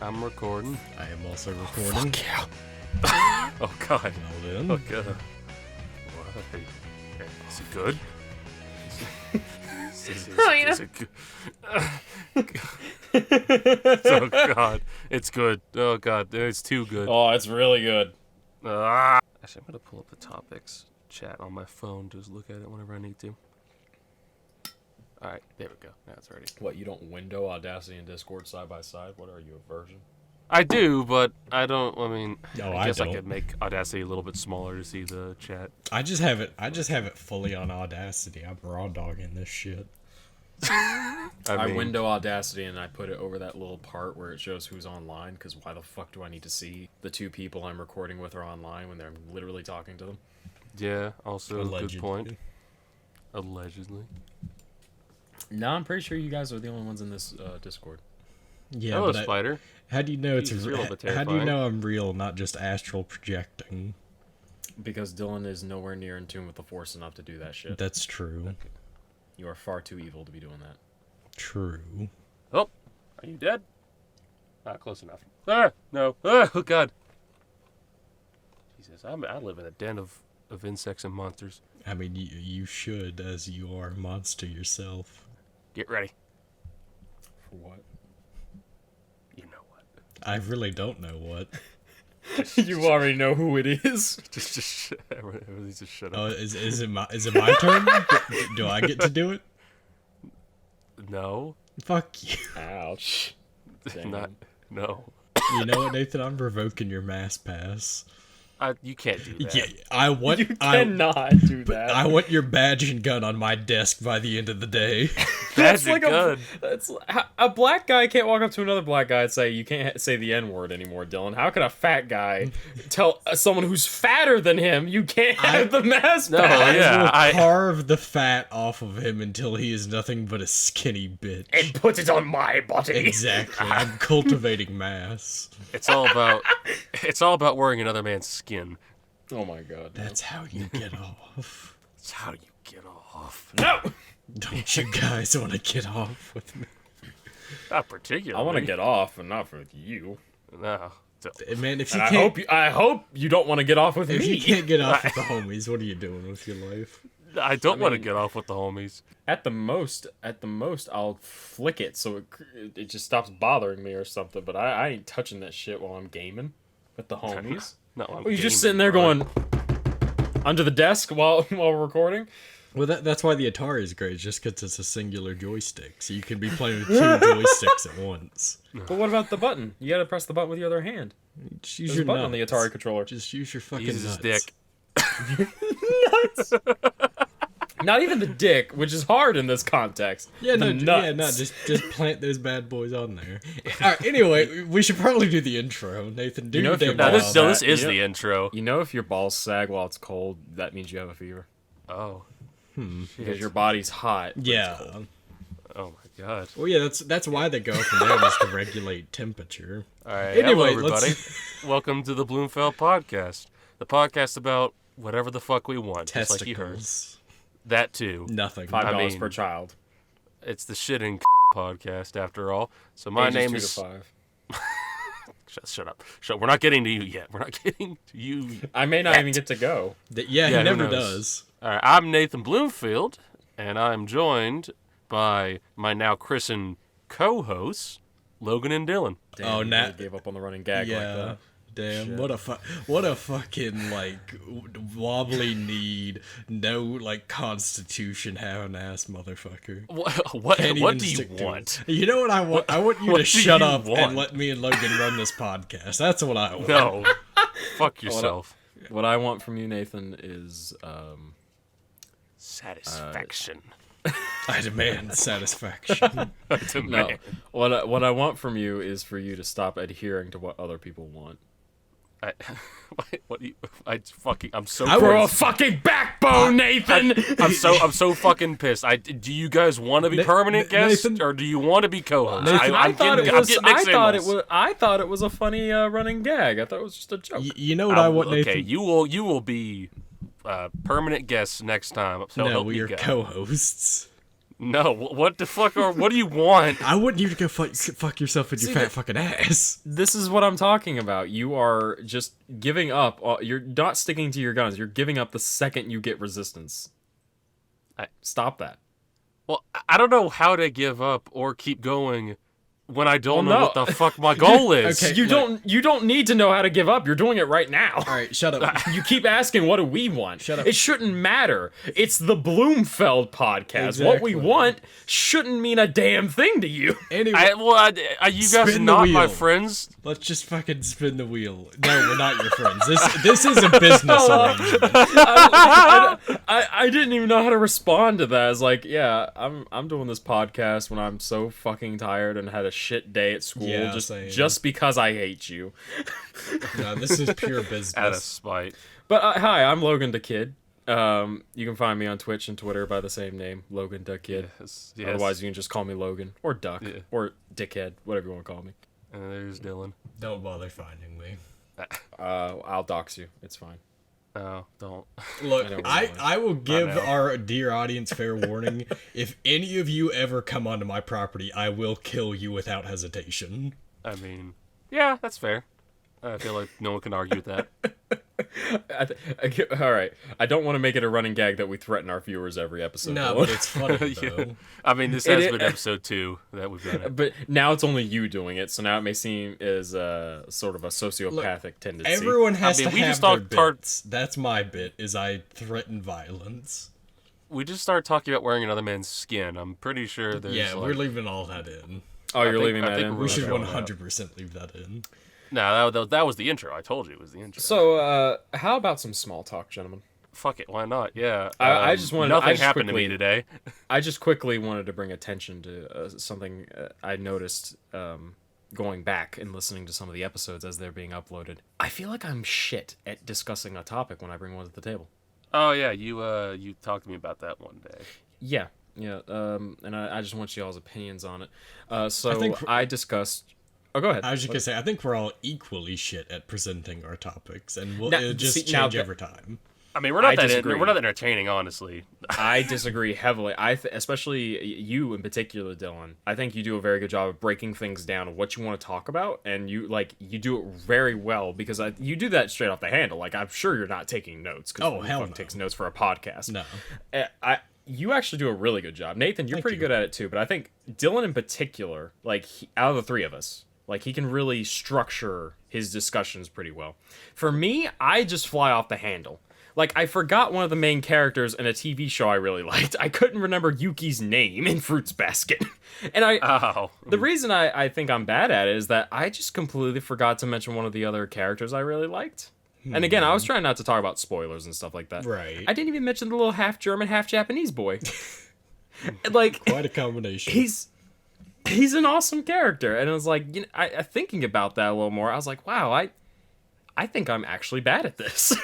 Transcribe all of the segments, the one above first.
I'm recording. I am also recording. Fuck yeah. Oh god. Well then. Oh god. What? Is it good? Is it good? Oh god. It's good. Oh god. It's too good. Oh, it's really good. Actually, I'm gonna pull up the topics chat on my phone. Just look at it whenever I need to. Alright, there we go. Now it's ready. What, you don't window Audacity and Discord side by side? What are you, a version? I do, but I don't. I mean, No, I guess I don't. could make Audacity a little bit smaller to see the chat. I just have it fully on Audacity. I'm raw dogging this shit. I I mean, window Audacity and I put it over that little part where it shows who's online, because why the fuck do I need to see the two people I'm recording with are online when they're literally talking to them? Yeah, also a good Allegedly. point. Allegedly. No, I'm pretty sure you guys are the only ones in this Discord. Yeah, Hello, but Spider. how do you know it's He's a a little bit how do you terrifying. know I'm real, not just astral projecting? Because Dylan is nowhere near in tune with the Force enough to do that shit. That's true. You are far too evil to be doing that. True. Oh, are you dead? Not close enough. Ah, no. Ah, oh god. Jesus, I live in a den of insects and monsters. I mean, you should, as you are a monster yourself. Get ready. For what? You know what? I really don't know what. You already know who it is. Just everybody just shut Oh, up. is it my turn? Do I get to do it? No. Fuck you. Ouch. Not. No. You know what, Nathan? I'm revoking your mass pass. You can't do that. Yeah, I want. You cannot do that. I want your badge and gun on my desk by the end of the day. That's like good. a black guy can't walk up to another black guy and say, "You can't say the N-word anymore, Dylan." How can a fat guy tell someone who's fatter than him, "You can't have the mask No, back"? yeah. I will carve the fat off of him until he is nothing but a skinny bitch. And put it on my body. Exactly. I'm cultivating mass. It's all about wearing another man's skin. Oh my god. That's how you get off. It's how you get off. No! Don't you guys want to get off with me? Not particularly. I want to get off, and not with you. No. Man, if you And can't, I hope you don't want to get off with if me. you can't get off with the homies, what are you doing with your life? I don't want to mean- get off with the homies. At the most, I'll flick it so it just stops bothering me or something. But I ain't touching that shit while I'm gaming with the homies. No, I'm Well, you're just gaming, sitting there bro. going under the desk while we're recording. Well, that's why the Atari is great, just because it's a singular joystick, so you can be playing with two joysticks at once. But what about the button? You gotta press the button with your other hand. Just use There's your a button on the nuts. Atari controller. Just use your fucking Uses his nuts. dick. Not even the dick, which is hard in this context. Yeah, the no, nuts. just plant those bad boys on there. All right, anyway, we should probably do the intro. Nathan, do You know, your if you're damn No, balls job. this is you know- the intro. You know, if your balls sag while it's cold, that means you have a fever. Oh. Because your body's hot. but it's Yeah. cold. Oh my god. Well, yeah, that's why they go up and down, is to regulate temperature. All right. Anyway, hello, everybody. Welcome to the Bloomfeld podcast. The podcast about whatever the fuck we want, just like you heard. Testicles. That too. Nothing. $5 mean- per child. It's the shit and podcast after all. So my Ages name 2 is. to 5. Shut up. We're not getting to you yet. We're not getting to you. I may not even get to go. Yeah, Yeah, he who never knows? does. All right. I'm Nathan Bloomfield, and I'm joined by my now christened co-hosts, Logan and Dylan. Damn, Oh, you nah. really gave up on the running gag like Yeah. that. Damn, Shit. what a fucking, like, wobbly need, no, like, constitution having ass motherfucker. What Can't do even you stick to want? it. You know what I want? I want you what to do shut you up want? and let me and Logan run this podcast. That's what I want. No. Fuck yourself. What I want from you, Nathan, is Satisfaction. I demand satisfaction. I demand. what I want from you is for you to stop adhering to what other people want. What do you? I'm so. I Grow a was- fucking backbone, Nathan. I'm so fucking pissed. Do you guys want to be permanent guests Nathan- or do you want to be co-hosts? Nathan- I thought it was. signals. I thought it was a funny running gag. I thought it was just a joke. You know what I want, Okay, Nathan? you will be permanent guests next time. So No, help we me are God. co-hosts. No, what the fuck what do you want? I wouldn't even go fuck yourself in your fat fucking ass. This is what I'm talking about. You are just giving up. You're not sticking to your guns. You're giving up the second you get resistance. Stop that. Well, I don't know how to give up or keep going when I don't know what the fuck my goal is. Okay, you don't need to know how to give up. You're doing it right now. All right, shut up. You keep asking, what do we want? Shut up. It shouldn't matter. It's the Bloomfeld podcast. Exactly. What we want shouldn't mean a damn thing to you. Anyway, you guys are not my friends. Let's just fucking spin the wheel. No, we're not your friends. This is a business arrangement. I didn't even know how to respond to that. It's like, yeah, I'm doing this podcast when I'm so fucking tired and had a shit day at school, just because I hate you. No, this is pure business. Out of spite. But hi, I'm Logan the Kid. You can find me on Twitch and Twitter by the same name, Logan the Kid. Yes. Otherwise, you can just call me Logan or Duck or Dickhead, whatever you want to call me. And there's Dylan. Don't bother finding me. I'll dox you. It's fine. No, don't. Look, I will give our dear audience fair warning. If any of you ever come onto my property, I will kill you without hesitation. I mean, yeah, that's fair. I feel like no one can argue with that. All right. I don't want to make it a running gag that we threaten our viewers every episode. No, but it's funny, though. I mean, this has been episode 2 that we've done it. But now it's only you doing it, so now it may seem as sort of a sociopathic tendency. Everyone has to have their bits. That's my bit, is I threaten violence. We just started talking about wearing another man's skin. I'm pretty sure there's we're leaving all that in. Oh, you're leaving that in? We should 100% leave that in. No, that was the intro. I told you it was the intro. So, how about some small talk, gentlemen? Fuck it, why not? Yeah. I just wanted. Nothing happened to me today. I just quickly wanted to bring attention to something I noticed going back and listening to some of the episodes as they're being uploaded. I feel like I'm shit at discussing a topic when I bring one to the table. Oh yeah, you talked to me about that one day. Yeah. And I just want y'all's opinions on it. So I discussed. Oh, go ahead. I was just gonna say, I think we're all equally shit at presenting our topics, and it'll just change over time. I mean, we're not that entertaining, honestly. I disagree heavily. Especially you in particular, Dylan. I think you do a very good job of breaking things down of what you want to talk about, and you do it very well because you do that straight off the handle. Like, I'm sure you're not taking notes. Oh, hell no. Takes notes for a podcast. No. You actually do a really good job. Nathan, you're pretty good at it too, but I think Dylan in particular, like, out of the three of us, like, he can really structure his discussions pretty well. For me, I just fly off the handle. Like, I forgot one of the main characters in a TV show I really liked. I couldn't remember Yuki's name in Fruits Basket. And the reason I think I'm bad at it is that I just completely forgot to mention one of the other characters I really liked. And again, I was trying not to talk about spoilers and stuff like that. Right. I didn't even mention the little half German, half Japanese boy. Like, quite a combination. He's an awesome character, and it was like, I thinking about that a little more, I was like, wow, I think I'm actually bad at this.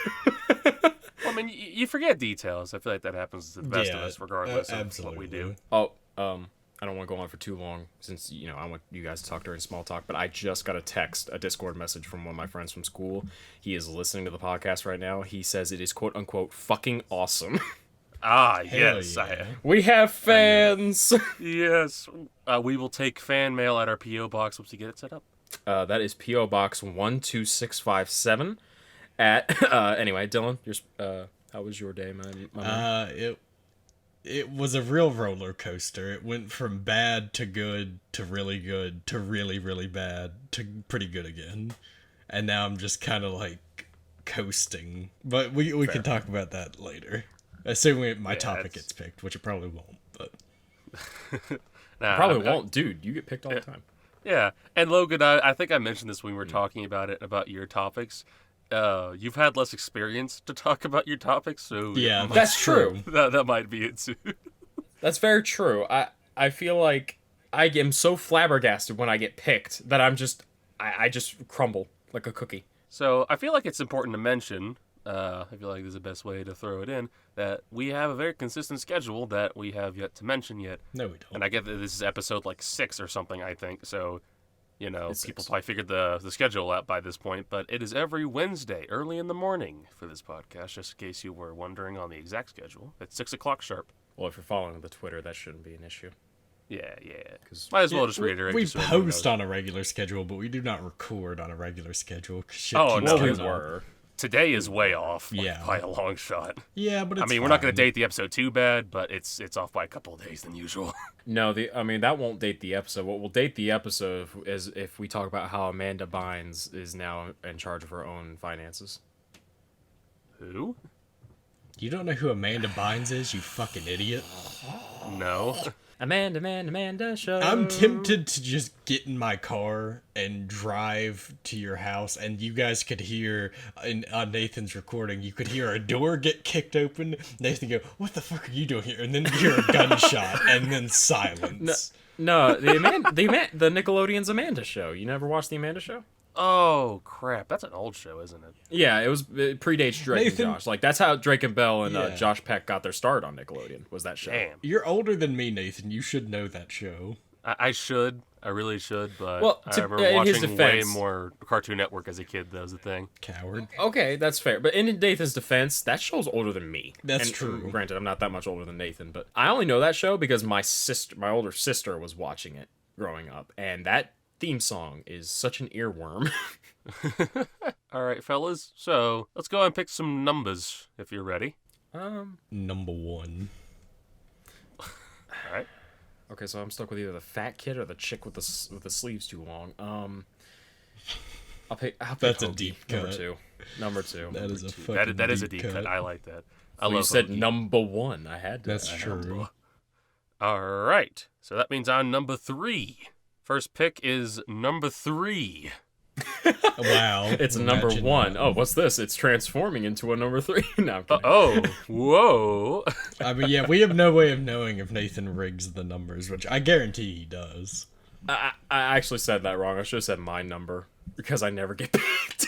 Well, I mean, you forget details. I feel like that happens to the best of us, regardless of what we do. Oh, I don't want to go on for too long, since I want you guys to talk during small talk. But I just got a Discord message from one of my friends from school. He is listening to the podcast right now. He says it is "quote unquote" fucking awesome. Yes. Yeah. We have fans. Yes. We will take fan mail at our P.O. box once we get it set up. That is P.O. Box 12657 at... anyway, Dylan, how was your day, my man? It was a real roller coaster. It went from bad to good to really really, really bad to pretty good again. And now I'm just kind of like coasting. But we can talk about that later. Assuming my topic gets picked, which it probably won't, but... won't. Dude, you get picked all the time. Yeah, and Logan, I think I mentioned this when we were talking about your topics. You've had less experience to talk about your topics, so... Yeah, that's true. That might be it, too. That's very true. I feel like I am so flabbergasted when I get picked that I just crumble like a cookie. So, I feel like it's important to mention... I feel like this is the best way to throw it in, that we have a very consistent schedule that we have yet to mention yet. No, we don't. And I get that this is episode like 6 or something, I think, so, It's people 6. probably figured the schedule out by this point, but it is every Wednesday, early in the morning for this podcast, just in case you were wondering on the exact schedule. It's 6 o'clock sharp. Well, if you're following the Twitter, that shouldn't be an issue. Yeah. Might as well just reiterate. We just so everyone post knows. on a regular schedule, but we do not record on a regular schedule. 'Cause shit Oh, keeps no. coming we up. were. Today is way off. Yeah. By a long shot. Yeah, but it's I mean, we're not going to fine. date the episode too bad, but it's off by a couple of days than usual. No, that won't date the episode. What will date the episode is if we talk about how Amanda Bynes is now in charge of her own finances. Who? You don't know who Amanda Bynes is, you fucking idiot. No. Amanda show. I'm tempted to just get in my car and drive to your house, and you guys could hear on Nathan's recording, you could hear a door get kicked open. Nathan go, "What the fuck are you doing here?" And then you hear a gunshot, and then silence. No, the Nickelodeon's Amanda show. You never watched the Amanda show? Oh, crap. That's an old show, isn't it? Yeah, it predates Drake Nathan- and Josh. Like that's how Drake and Bell and Yeah. Josh Peck got their start on Nickelodeon. Was that show? Damn. You're older than me, Nathan. You should know that show. I should. I really should, but Well, I to- remember in his watching way defense- more Cartoon Network as a kid. That was the thing. Coward. Okay, that's fair. But in Nathan's defense, that show's older than me. That's And, true. Granted, I'm not that much older than Nathan, but I only know that show because my older sister, was watching it growing up, and that theme song is such an earworm. All right, fellas. So let's go and pick some numbers if you're ready. Number 1. All right. Okay, so I'm stuck with either the fat kid or the chick with the sleeves too long. I'll pick. That's a Hoagie, deep number cut. 2. Number 2. That is a fucking That is a deep cut. I like that. I You love said Hoagie. number 1. I had to. That's I had true. to. All right. So that means I'm number 3. First pick is number 3. Wow. It's a number Imagine 1. that. Oh, what's this? It's transforming into a number 3. No, I'm kidding. Oh, whoa. I mean, yeah, we have no way of knowing if Nathan rigs the numbers, which I guarantee he does. I actually said that wrong. I should have said my number because I never get picked.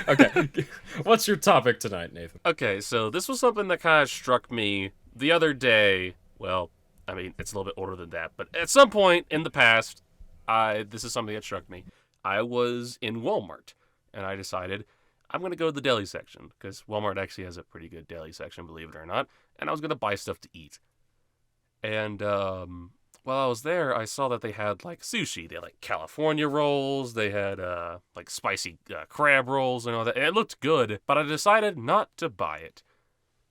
Okay, what's your topic tonight, Nathan? Okay, so this was something that kind of struck me the other day. Well, I mean, it's a little bit older than that, but at some point in the past, this is something that struck me. I was in Walmart, and I decided I'm going to go to the deli section, because Walmart actually has a pretty good deli section, believe it or not, and I was going to buy stuff to eat. And while I was there, I saw that they had, like, sushi. They had, like, California rolls, they had, like, spicy crab rolls and all that, and it looked good, but I decided not to buy it.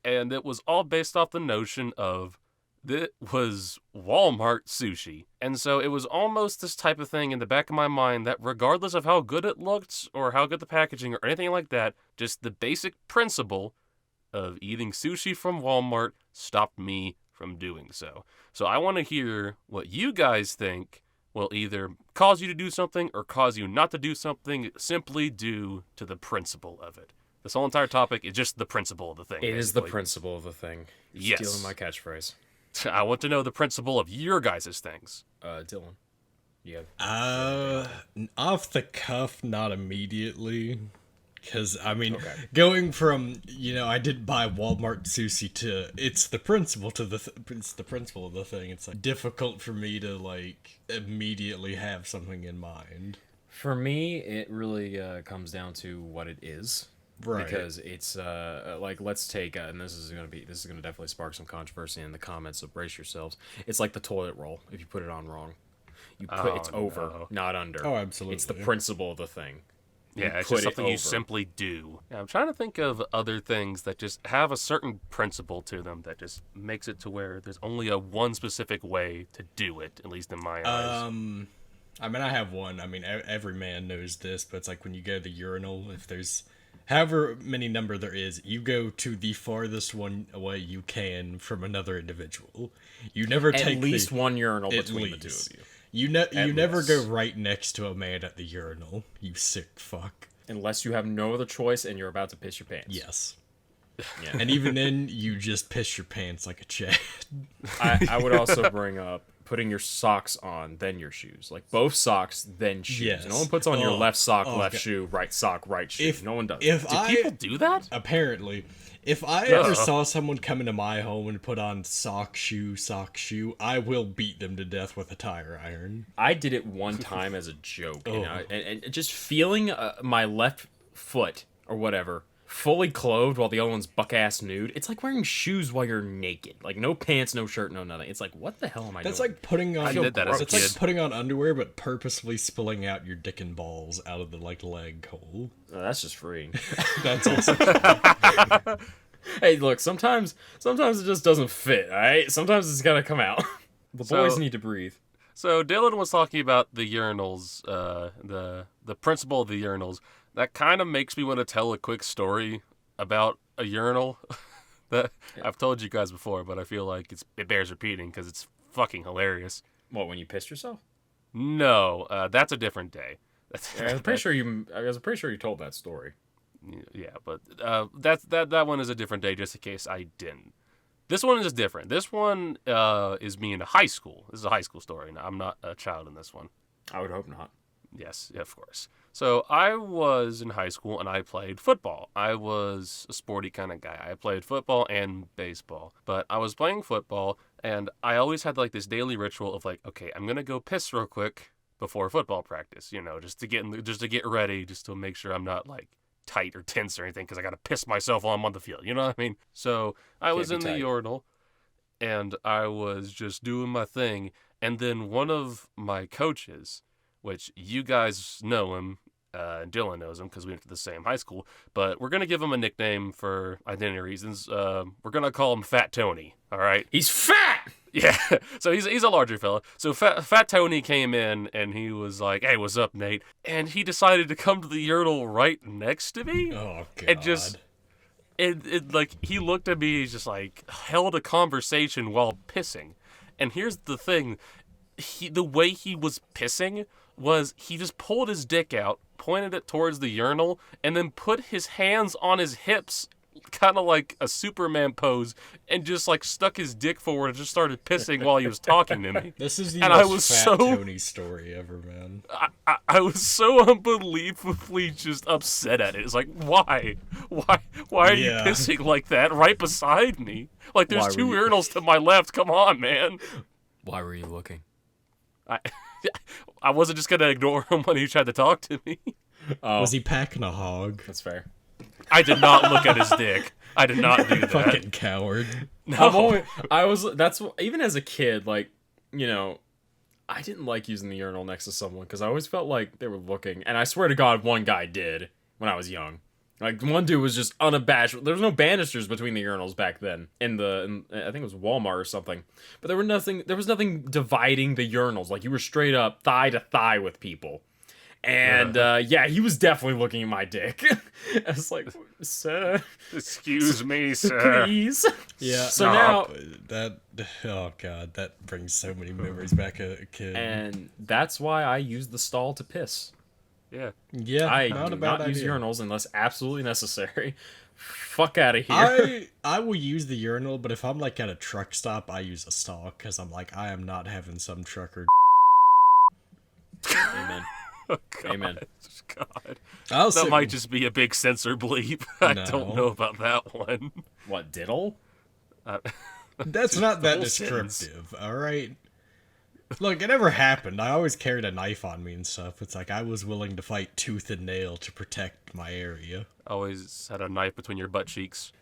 And it was all based off the notion of that was Walmart sushi. And so it was almost this type of thing in the back of my mind that regardless of how good it looked or how good the packaging or anything like that, just the basic principle of eating sushi from Walmart stopped me from doing so. So I want to hear what you guys think will either cause you to do something or cause you not to do something simply due to the principle of it. This whole entire topic is just the principle of the thing. It is the basically. principle of the thing. You're Yes. stealing my catchphase. I want to know the principle of your guys' things. Dylan. Yeah. Off the cuff, not immediately. Because, I mean, Okay. going from, I did buy Walmart sushi to, it's the principle to it's the principle of the thing. It's, like, difficult for me to, like, immediately have something in mind. For me, it really comes down to what it is. Right. Because it's like, let's take and this is gonna definitely spark some controversy in the comments, so brace yourselves. It's like the toilet roll. If you put it on wrong, it's over, no. not under. Oh, absolutely. It's the principle of the thing. Yeah, it's put just it something you over. simply do. Yeah, I'm trying to think of other things that just have a certain principle to them that just makes it to where there's only one specific way to do it, at least in my eyes. I mean, I have one. I mean, every man knows this, but it's like when you go to the urinal, if there's however many number there is, you go to the farthest one away you can from another individual. You never At take least one urinal at between the two least. of you, You never least. go right next to a man at the urinal. You sick fuck. unless you have no other choice and you're about to piss your pants. Yes. Yeah. And even then, you just piss your pants like a Chad. I would also bring up putting your socks on, then your shoes. Like both socks, then shoes. Yes. No one puts on your Oh, left sock, oh, left God. shoe, right sock, right shoe. If no one does. If Do I people do that? apparently, if I ever saw someone come into my home and put on sock, shoe, I will beat them to death with a tire iron. I did it one time as a joke, and just feeling my left foot or whatever fully clothed while the other one's buck-ass nude. It's like wearing shoes while you're naked. Like, no pants, no shirt, no nothing. It's like, what the hell am I That's doing? like putting on. I did that as a It's like kid. putting on underwear, but purposefully spilling out your dick and balls out of the like leg hole. Oh, that's just freeing. That's also. Hey, look, sometimes it just doesn't fit, alright? Sometimes it's gotta come out. The boys So- need to breathe. So Dylan was talking about the urinals, the principle of the urinals. That kind of makes me want to tell a quick story about a urinal that I've told you guys before, but I feel like it bears repeating because it's fucking hilarious. What, when you pissed yourself? No, that's a different day. I was pretty sure you told that story. Yeah, but that one is a different day, just in case I didn't. This one is different. This one is me in high school. This is a high school story. Now, I'm not a child in this one. I would hope not. Yes, of course. So I was in high school and I played football. I was a sporty kind of guy. I played football and baseball. But I was playing football and I always had like this daily ritual of like, okay, I'm gonna go piss real quick before football practice. You know, just to get ready, just to make sure I'm not like tight or tense or anything because I gotta piss myself while I'm on the field. You know what I mean? So I was in the urinal and I was just doing my thing. And then one of my coaches, which you guys know him, Dylan knows him because we went to the same high school, but we're going to give him a nickname for identity reasons. We're going to call him Fat Tony, all right? He's fat! Yeah, so he's a larger fella. So Fat Tony came in and he was like, hey, what's up, Nate? And he decided to come to the urinal right next to me. Oh god. And just, it like, he looked at me, he's just like, held a conversation while pissing. And here's the thing, the way he was pissing was he just pulled his dick out, pointed it towards the urinal, and then put his hands on his hips, kind of like a Superman pose, and just like stuck his dick forward and just started pissing while he was talking to me. This is the And I most was Fat so- Tony story ever, man. I was so unbelievably just upset at it. It's like, why are you Yeah. pissing like that right beside me? Like, Why there's were two you- urinals to my left. Come on, man. Why were you looking? I wasn't just gonna ignore him when he tried to talk to me. Oh, Was he packing a hog? that's fair. I did not look at his dick. I did not do that. Fucking coward. No. That's even as a kid, like, you know, I didn't like using the urinal next to someone because I always felt like they were looking, and I swear to God, one guy did when I was young. Like, one dude was just unabashed. There was no banisters between the urinals back then I think it was Walmart or something. But there was nothing dividing the urinals. Like, you were straight up thigh to thigh with people. And yeah, he was definitely looking at my dick. I was like, sir, Excuse me, sir. please. Yeah. So now, that oh god, that brings so many memories back as a kid. and that's why I use the stall to piss. Yeah. yeah, I not do a bad not use idea. urinals unless absolutely necessary. Fuck out of here. I will use the urinal, but if I'm like at a truck stop, I use a stall because I'm like, I am not having some trucker. Amen. Oh, God. Amen. God. I'll That sit- might just be a big censor bleep. I don't No. know about that one. What, diddle? That's not that whole sentence. descriptive, all right. Look, it never happened. I always carried a knife on me and stuff. It's like I was willing to fight tooth and nail to protect my area. Always had a knife between your butt cheeks.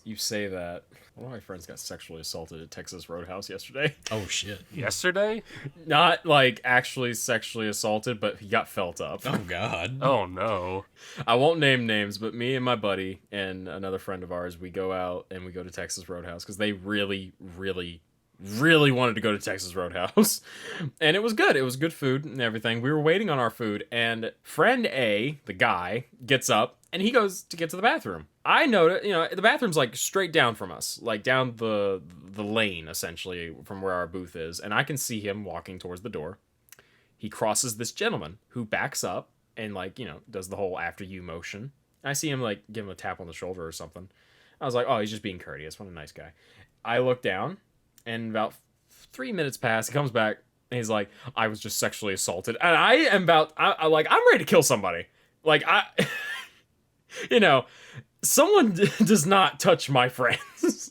You say that. One of my friends got sexually assaulted at Texas Roadhouse yesterday. Oh shit. Yesterday? Not like actually sexually assaulted, but he got felt up. Oh god. Oh, no. I won't name names, but me and my buddy and another friend of ours, we go out and we go to Texas Roadhouse because they really, really, really wanted to go to Texas Roadhouse. And it was good. It was good food and everything. We were waiting on our food, and friend A, the guy, gets up and he goes to get to the bathroom. I noticed, you know, the bathroom's like straight down from us, like down the lane, essentially, from where our booth is. And I can see him walking towards the door. He crosses this gentleman who backs up and, like, you know, does the whole after you motion. I see him, like, give him a tap on the shoulder or something. I was like, oh, he's just being courteous. What a nice guy. I look down, and about 3 minutes pass. He comes back, and he's like, I was just sexually assaulted. And I am I'm ready to kill somebody. Like, you know, someone does not touch my friends.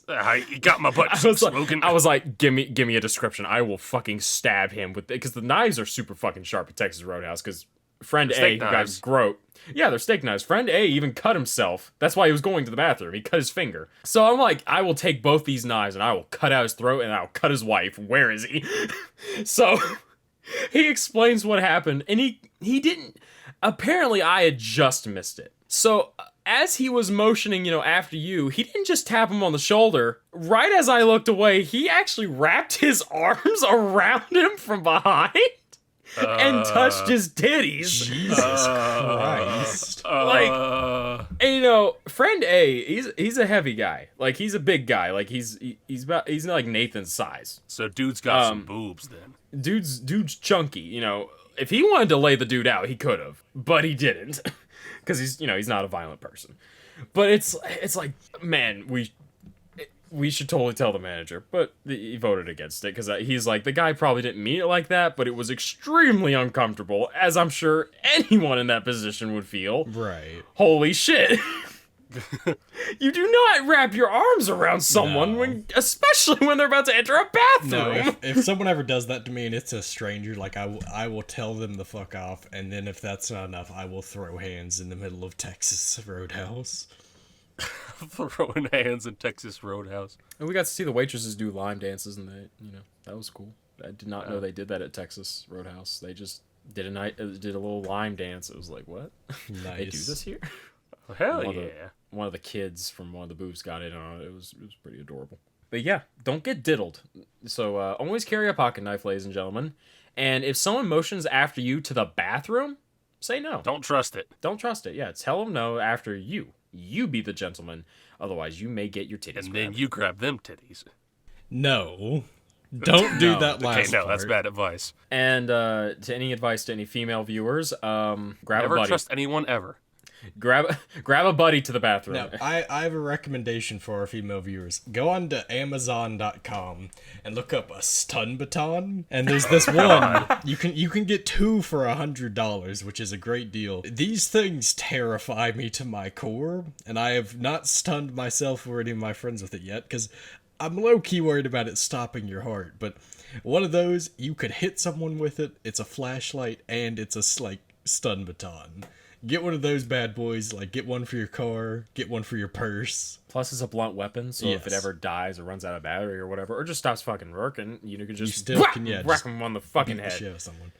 You got my butt cheeks, Logan. I was like, give me a description. I will fucking stab him with it, because the knives are super fucking sharp at Texas Roadhouse. Because friend A, steak who got knives. groat. Yeah, they're steak knives. Friend A even cut himself. That's why he was going to the bathroom. He cut his finger. So I'm like, I will take both these knives and I will cut out his throat and I'll cut his wife. Where is he? So he explains what happened, and he didn't. Apparently, I had just missed it. So as he was motioning, after you, he didn't just tap him on the shoulder. Right as I looked away, he actually wrapped his arms around him from behind and touched his titties. Jesus Christ. And friend A, he's a heavy guy. Like, he's a big guy. Like, he's like Nathan's size. So dude's got some boobs then. Dude's chunky. If he wanted to lay the dude out, he could have, but he didn't, because he's not a violent person. But it's like, man, we should totally tell the manager, but he voted against it because he's like, the guy probably didn't mean it like that, but it was extremely uncomfortable, as I'm sure anyone in that position would feel. Right. Holy shit. You do not wrap your arms around someone, especially when they're about to enter a bathroom. No, if someone ever does that to me and it's a stranger, like, I will tell them the fuck off, and then if that's not enough, I will throw hands in the middle of Texas Roadhouse. Throwing hands in Texas Roadhouse. And we got to see the waitresses do lime dances, and that was cool. I did not know they did that at Texas Roadhouse. They just did a little lime dance. It was like, what? Nice. They do this here? Oh, hell yeah. One of the kids from one of the booths got in on it. It was pretty adorable. But yeah, don't get diddled. So always carry a pocket knife, ladies and gentlemen. And if someone motions after you to the bathroom, say no. Don't trust it. Don't trust it. Yeah, tell them no after you. You be the gentleman. Otherwise, you may get your titties And grabbed. then you grab them titties. No. Don't do that last Okay, no, that's part. bad advice. And to any advice to any female viewers, grab Never a buddy. trust anyone ever. Grab a buddy to the bathroom. Now, I have a recommendation for our female viewers. Go on to Amazon.com and look up a stun baton. And there's this one. You can get 2 for $100, which is a great deal. These things terrify me to my core, and I have not stunned myself or any of my friends with it yet, because I'm low-key worried about it stopping your heart. But one of those, you could hit someone with it. It's a flashlight, and it's a stun baton. Get one of those bad boys, get one for your car, get one for your purse. Plus, it's a blunt weapon, so if it Yes. ever dies or runs out of battery or whatever, or just stops fucking working, you can just still can, whack them on the fucking Beat the head. shit out of someone.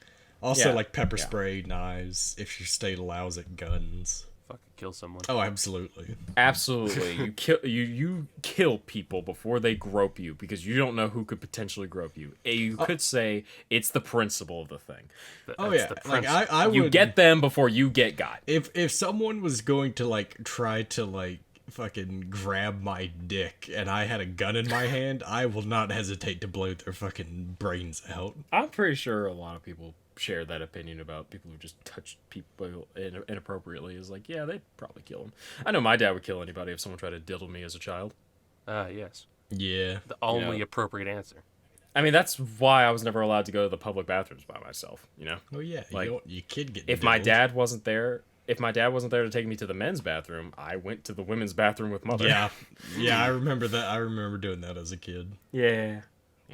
Also, Yeah, pepper spray, knives, if your state allows it, guns. Fucking kill someone. Oh, absolutely. Absolutely, you kill people before they grope you because you don't know who could potentially grope you. You could say it's the principle of the thing. Oh That's yeah, the like principle. I would. You get them before you get got. If someone was going to try to fucking grab my dick and I had a gun in my hand, I will not hesitate to blow their fucking brains out. I'm pretty sure a lot of people share that opinion about people who just touch people inappropriately. Is like, yeah, they'd probably kill them. I know my dad would kill anybody if someone tried to diddle me as a child. Yes. Yeah. The only appropriate answer. I mean, that's why I was never allowed to go to the public bathrooms by myself. Oh yeah. You kid get. If my diddled. dad wasn't there, to take me to the men's bathroom, I went to the women's bathroom with mother. Yeah, I remember that. I remember doing that as a kid. Yeah.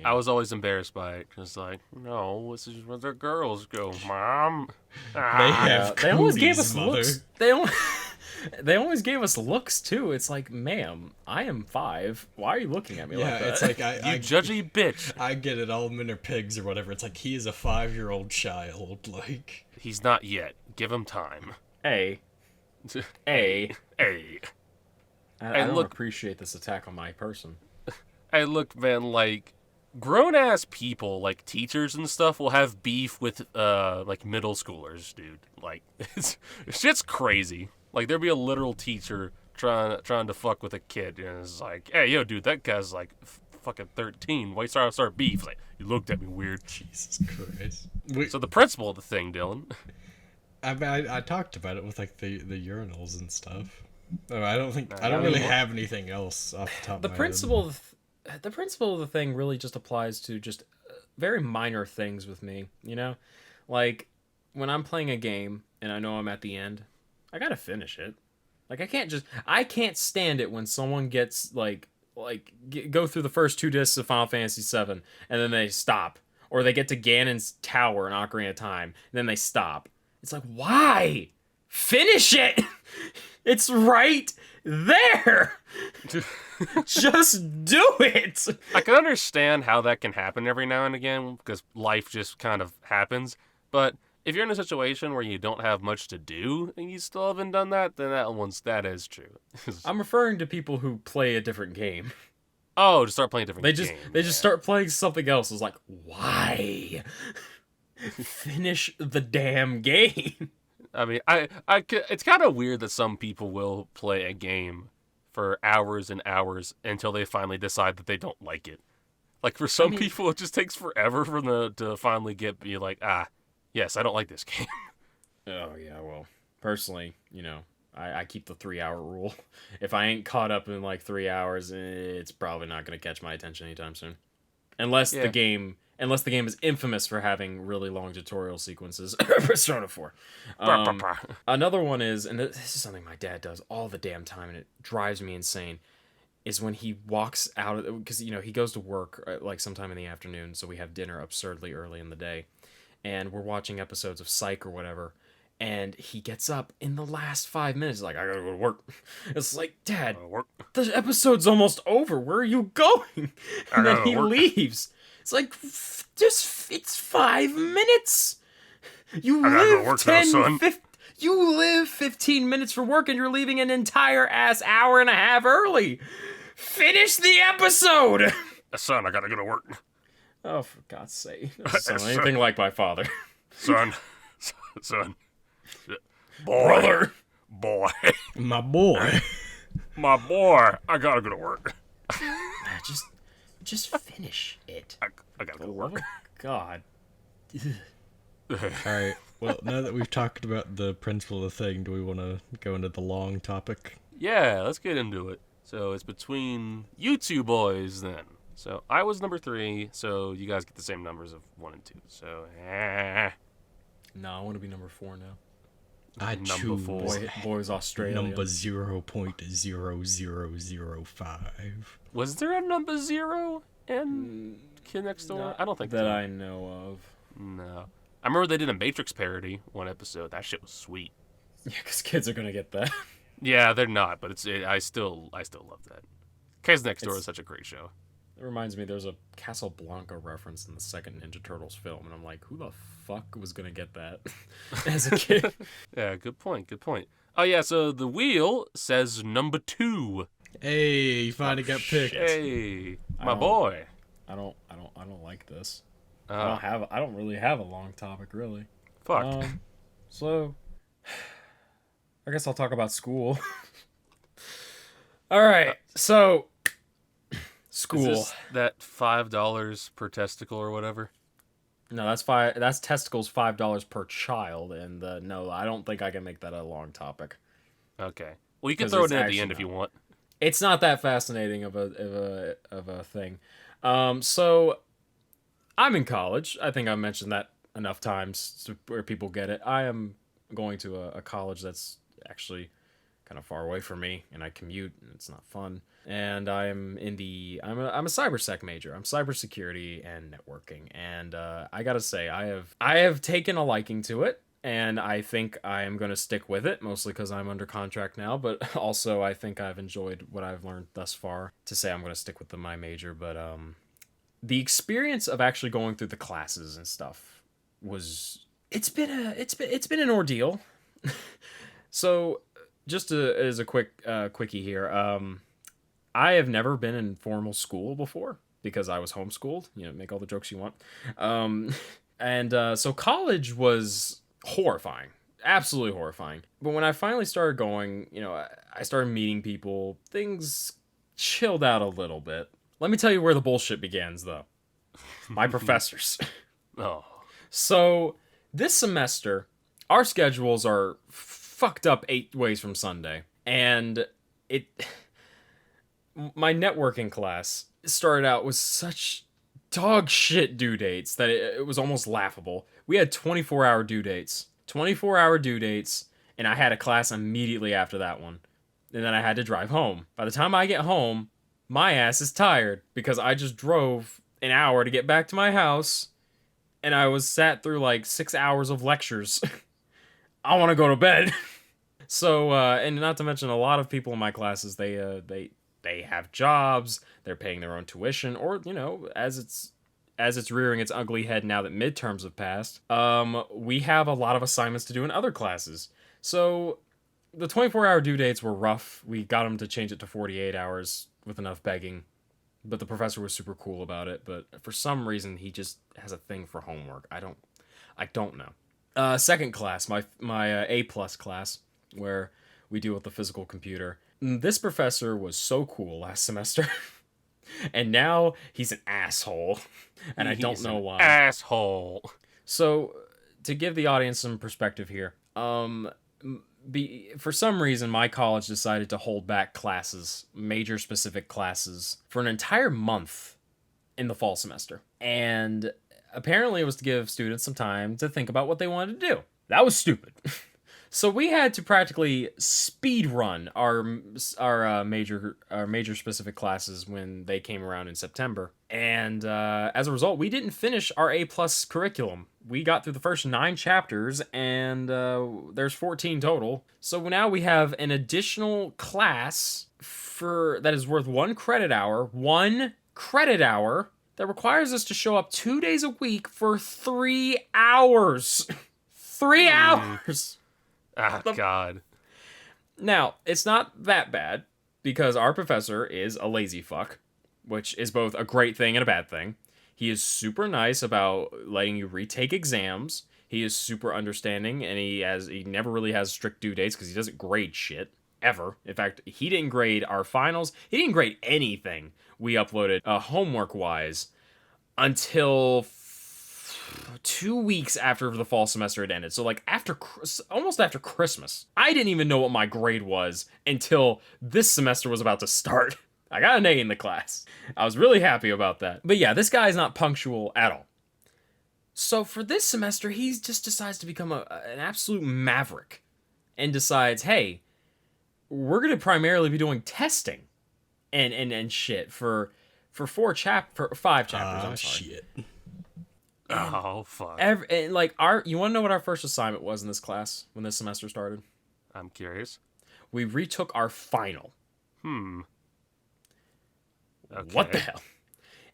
I was always embarrassed by it. Just no, this is where the girls go, Mom. They have They always gave cooties, us mother. looks. They always gave us looks too. It's like, ma'am, I am 5. Why are you looking at me Yeah, like that? it's like You judgy bitch. I get it. All men are pigs or whatever. It's like he is a 5-year-old child. He's not yet. Give him time. Hey. Hey. I And don't look- appreciate this attack on my person. Hey, look, man. Grown ass people, teachers and stuff, will have beef with middle schoolers, dude. It's shit's crazy. There'll be a literal teacher trying to fuck with a kid, and it's like, hey, yo, dude, that guy's fucking 13. Why you start beef? You looked at me weird. Jesus Christ. So the principle of the thing, Dylan. I mean, I talked about it with the urinals and stuff. I don't I really mean, have anything else off the top of The my principle of the thing really just applies to just very minor things with me, when I'm playing a game and I know I'm at the end, I gotta finish it. I can't stand it when someone gets go through the first 2 discs of Final Fantasy VII and then they stop, or they get to Ganon's tower in Ocarina of Time and then they stop. It's like, why? Finish it! It's right there! Just do it! I can understand how that can happen every now and again because life just kind of happens. But if you're in a situation where you don't have much to do and you still haven't done that, then that is true. I'm referring to people who play a different game. Oh, to start playing a different They game. just start playing something else. It's like, why? Finish the damn game. I mean, it's kind of weird that some people will play a game for hours and hours until they finally decide that they don't like it. Like, for some people, it just takes forever for them to finally be like, yes, I don't like this game. Oh, yeah, well, personally, I keep the 3-hour rule. If I ain't caught up in, 3 hours, it's probably not going to catch my attention anytime soon. Unless the game is infamous for having really long tutorial sequences. Persona 4. Another one is, and this is something my dad does all the damn time, and it drives me insane, is when he walks out, because, he goes to work, sometime in the afternoon, so we have dinner absurdly early in the day, and we're watching episodes of Psych or whatever, and he gets up in the last 5 minutes, like, I gotta go to work. It's like, Dad, the episode's almost over. Where are you going? And then he leaves. It's like, it's 5 minutes. You live 15 minutes for work, and you're leaving an entire hour and a half early. Finish the episode. Son, I gotta go to work. Oh, for God's sake! Son, anything like my father. Son. Brother. Boy. My boy. My boy. I gotta go to work. Just finish it. I gotta go to work. God. Alright, well, now that we've talked about the principle of the thing, do we want to go into the long topic? Yeah, let's get into it. So it's between you two boys then. So I was number 3, so you guys get the same numbers of 1 and 2. So, No, I want to be number 4 now. I choose Boys Australia. number 0.0005. Was there a number 0 in Kid Next Door? I don't think that I know of. No. I remember they did a Matrix parody one episode. That shit was sweet. Yeah, because kids are gonna get that. Yeah, they're not, but I still love that. Kids Next Door is such a great show. It reminds me, there's a Casablanca reference in the second Ninja Turtles film, and I'm like, who the fuck was gonna get that as a kid? Yeah, good point. Oh yeah, so the wheel says number 2. Hey, you finally got picked. Hey, my boy. I don't like this. I don't really have a long topic, really. Fuck. So I guess I'll talk about school. All right. So school. Is this that $5 per testicle or whatever? No, that's testicles $5 per child, and no, I don't think I can make that a long topic. Okay. Well, you can throw it in at the end if you want. It's not that fascinating of a thing. So I'm in college. I think I mentioned that enough times where people get it. I am going to a college that's actually kind of far away from me, and I commute, and it's not fun. And I'm a cybersec major. I'm cybersecurity and networking, and I gotta say, I have taken a liking to it, and I think I am going to stick with it, mostly because I'm under contract now, but also I think I've enjoyed what I've learned thus far. To say I'm going to stick with my major, but the experience of actually going through the classes and stuff it's been an ordeal. So just as a quickie here, I have never been in formal school before because I was homeschooled. Make all the jokes you want. So college was horrifying, absolutely horrifying. But when I finally started going, I started meeting people. Things chilled out a little bit. Let me tell you where the bullshit begins, though. My professors. Oh. So this semester, our schedules are fucked up 8 ways from Sunday, and my networking class started out with such dog shit due dates that it was almost laughable. We had 24-hour due dates. 24-hour due dates, and I had a class immediately after that one. And then I had to drive home. By the time I get home, my ass is tired because I just drove an hour to get back to my house, and I was sat through 6 hours of lectures. I want to go to bed. So, and not to mention, a lot of people in my classes, they have jobs, they're paying their own tuition, or as it's rearing its ugly head now that midterms have passed, we have a lot of assignments to do in other classes. So the 24-hour due dates were rough. We got them to change it to 48 hours with enough begging, but the professor was super cool about it. But for some reason, he just has a thing for homework. I don't know. Second class, my A plus class, where we deal with the physical computer. This professor was so cool last semester. And now he's an asshole. And I don't know why. Asshole. So, to give the audience some perspective here, for some reason, my college decided to hold back classes, major specific classes, for an entire month in the fall semester. And apparently it was to give students some time to think about what they wanted to do. That was stupid. So we had to practically speed run our major specific classes when they came around in September, and as a result, we didn't finish our A plus curriculum. We got through the first 9 chapters, and there's 14 total. So now we have an additional class that is worth 1 credit hour. 1 credit hour that requires us to show up 2 days a week for 3 hours. 3 hours. God. Now, it's not that bad, because our professor is a lazy fuck, which is both a great thing and a bad thing. He is super nice about letting you retake exams. He is super understanding, and he never really has strict due dates because he doesn't grade shit, ever. In fact, he didn't grade our finals. He didn't grade anything we uploaded homework-wise until 2 weeks after the fall semester had ended. So like almost after Christmas. I didn't even know what my grade was until this semester was about to start. I got an A in the class. I was really happy about that. But yeah, this guy's not punctual at all. So for this semester, he just decides to become an absolute maverick and decides, hey, we're going to primarily be doing testing and shit for 5 chapters. I'm sorry. Shit. Oh, fuck. You want to know what our first assignment was in this class when this semester started? I'm curious. We retook our final. Okay. What the hell?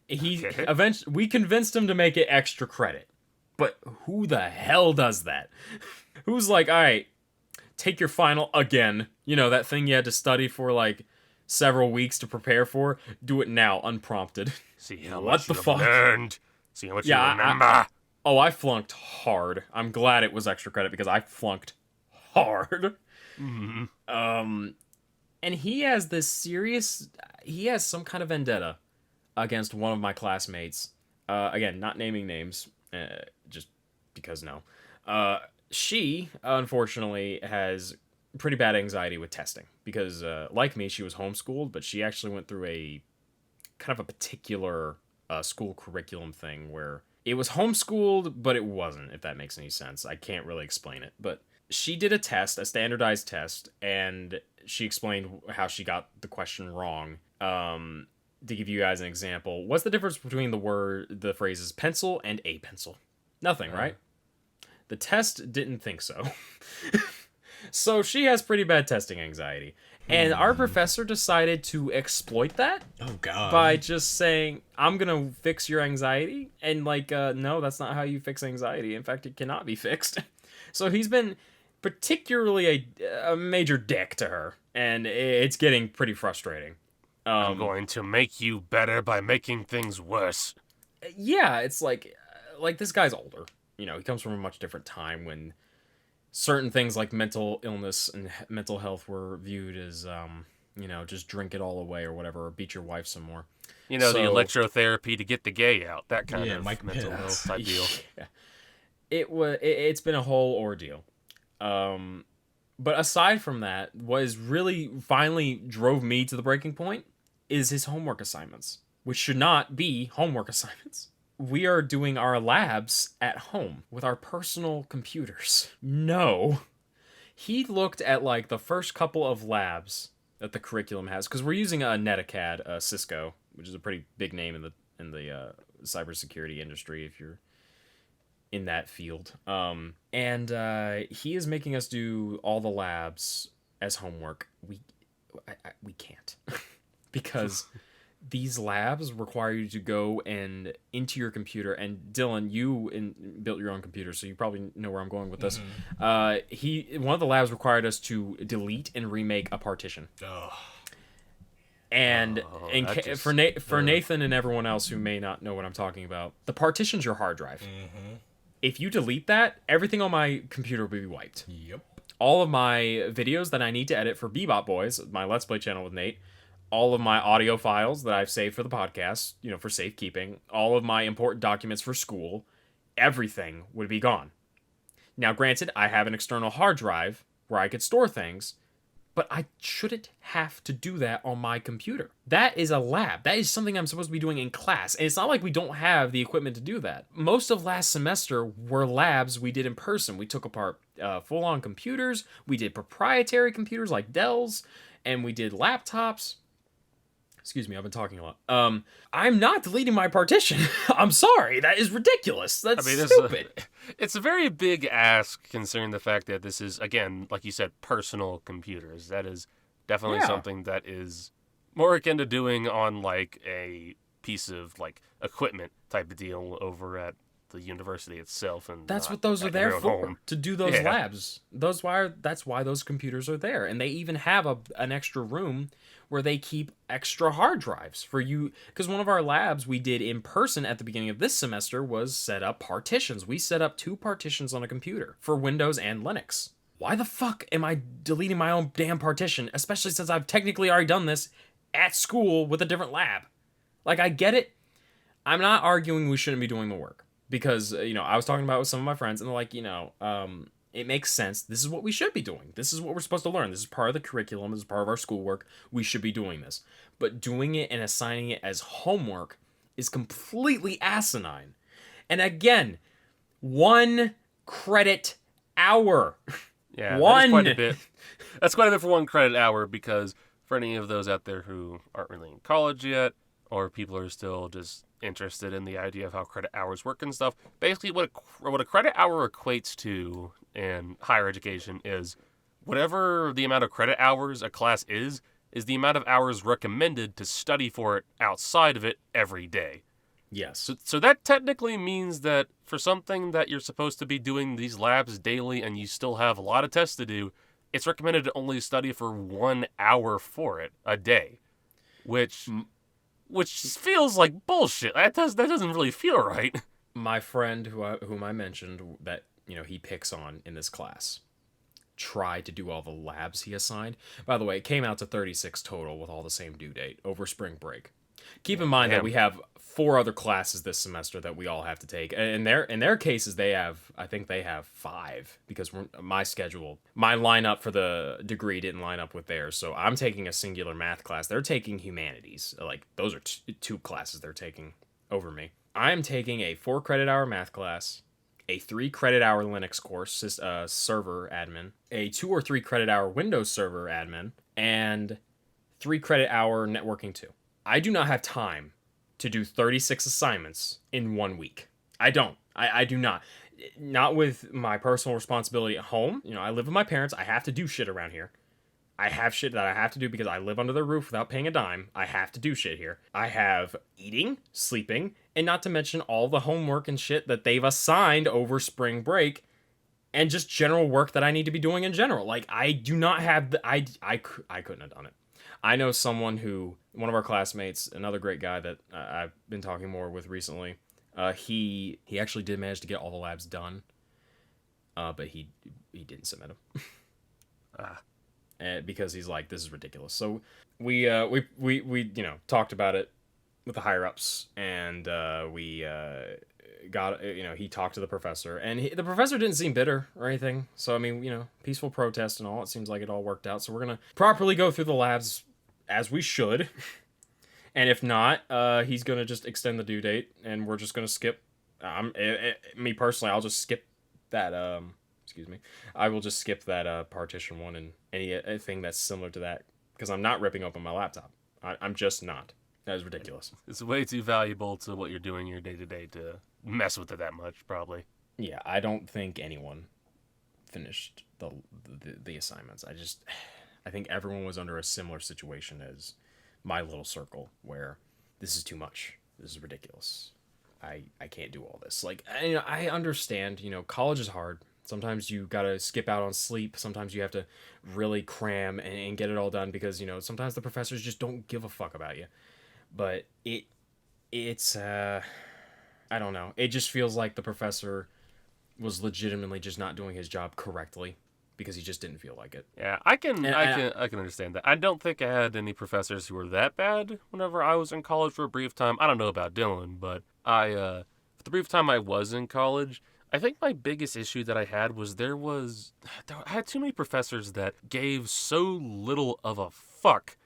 Eventually, we convinced him to make it extra credit. But who the hell does that? Who's like, all right, take your final again. You know, that thing you had to study for like several weeks to prepare for? Do it now, unprompted. See how much you learned. See how much you remember. I flunked hard. I'm glad it was extra credit because I flunked hard. Mm-hmm. And he has some kind of vendetta against one of my classmates. Again, not naming names, just because no. She, unfortunately, has pretty bad anxiety with testing because, like me, she was homeschooled, but she actually went through a kind of a particular school curriculum thing where it was homeschooled, but it wasn't, if that makes any sense. I can't really explain it, but she did a standardized test, and she explained how she got the question wrong. To give you guys an example, what's the difference between the phrases pencil and a pencil? Nothing, right? The test didn't think so. So she has pretty bad testing anxiety. And our professor decided to exploit that. Oh, God. By just saying, I'm going to fix your anxiety. And no, that's not how you fix anxiety. In fact, it cannot be fixed. So he's been particularly a major dick to her. And it's getting pretty frustrating. I'm going to make you better by making things worse. Yeah, it's like this guy's older. You know, he comes from a much different time when certain things like mental illness and mental health were viewed as, just drink it all away or whatever, or beat your wife some more. The electrotherapy to get the gay out, that kind of mental health type deal. Yeah. It's been a whole ordeal. But aside from that, what is really finally drove me to the breaking point is his homework assignments, which should not be homework assignments. We are doing our labs at home with our personal computers. No. He looked at the first couple of labs that the curriculum has, because we're using a Netacad, Cisco, which is a pretty big name in the cybersecurity industry. If you're in that field. And he is making us do all the labs as homework. We can't because these labs require you to go and into your computer. And Dylan, you built your own computer, so you probably know where I'm going with this. One of the labs required us to delete and remake a partition. And for Nathan and everyone else who may not know what I'm talking about, the partition's your hard drive. If you delete that, everything on my computer will be wiped. Yep. All of my videos that I need to edit for Bebop Boys, my Let's Play channel with Nate, all of my audio files that I've saved for the podcast, for safekeeping, all of my important documents for school, everything would be gone. Now, granted, I have an external hard drive where I could store things, but I shouldn't have to do that on my computer. That is a lab. That is something I'm supposed to be doing in class. And it's not like we don't have the equipment to do that. Most of last semester were labs we did in person. We took apart full-on computers. We did proprietary computers like Dell's. And we did laptops. Excuse me, I've been talking a lot. I'm not deleting my partition. I'm sorry. That is ridiculous. That's stupid. It's a very big ask considering the fact that this is, again, like you said, personal computers. That is definitely something that is more akin to doing on like a piece of like equipment type of deal over at the university itself. And that's what those are there for, home. To do those labs. That's why those computers are there. And they even have an extra room where they keep extra hard drives for you. Because one of our labs we did in person at the beginning of this semester was set up partitions. We set up 2 partitions on a computer for Windows and Linux. Why the fuck am I deleting my own damn partition, especially since I've technically already done this at school with a different lab? Like, I get it. I'm not arguing we shouldn't be doing the work. Because, I was talking about it with some of my friends, and they're like, it makes sense. This is what we should be doing. This is what we're supposed to learn. This is part of the curriculum. This is part of our schoolwork. We should be doing this. But doing it and assigning it as homework is completely asinine. And again, 1 credit hour. Yeah, One. That's quite a bit. That's quite a bit for 1 credit hour, because for any of those out there who aren't really in college yet, or people are still just interested in the idea of how credit hours work and stuff, basically what a credit hour equates to in higher education is whatever the amount of credit hours a class is the amount of hours recommended to study for it outside of it every day. Yes. So that technically means that for something that you're supposed to be doing these labs daily and you still have a lot of tests to do, it's recommended to only study for 1 hour for it a day, which feels like bullshit. That doesn't really feel right. My friend whom I mentioned that he picks on in this class tried to do all the labs he assigned. By the way, it came out to 36 total with all the same due date over spring break. Keep in mind that we have 4 other classes this semester that we all have to take. And in their cases, I think they have 5, because my lineup for the degree didn't line up with theirs. So I'm taking a singular math class. They're taking humanities. Like, those are 2 classes they're taking over me. I'm taking a 4 credit hour math class, a 3 credit hour Linux course, server admin, a 2 or 3 credit hour Windows server admin, and 3 credit hour networking 2. I do not have time to do 36 assignments in 1 week. I don't. I do not. Not with my personal responsibility at home. I live with my parents. I have to do shit around here. I have shit that I have to do because I live under their roof without paying a dime. I have to do shit here. I have eating, sleeping, and not to mention all the homework and shit that they've assigned over spring break, and just general work that I need to be doing in general. Like, I do not have I couldn't have done it. I know one of our classmates, another great guy that I've been talking more with recently, he actually did manage to get all the labs done, but he didn't submit them. Because he's like, this is ridiculous. So we talked about it with the higher ups, and we got he talked to the professor, and the professor didn't seem bitter or anything. So I mean, peaceful protest and all. It seems like it all worked out. So we're gonna properly go through the labs as we should, and if not, he's gonna just extend the due date, and we're just gonna skip. Me personally, I'll just skip that. Excuse me. I will just skip that partition 1 and anything that's similar to that, because I'm not ripping open my laptop. I'm just not. That is ridiculous. It's way too valuable to what you're doing your day to day to mess with it that much, probably. Yeah, I don't think anyone finished the assignments. I think everyone was under a similar situation as my little circle, where this is too much. This is ridiculous. I can't do all this. Like, I understand, college is hard. Sometimes you gotta skip out on sleep. Sometimes you have to really cram and get it all done because, sometimes the professors just don't give a fuck about you. But it's I don't know. It just feels like the professor was legitimately just not doing his job correctly because he just didn't feel like it. Yeah, I can understand that. I don't think I had any professors who were that bad whenever I was in college for a brief time. I don't know about Dylan, but for the brief time I was in college, I think my biggest issue that I had was I had too many professors that gave so little of a fuck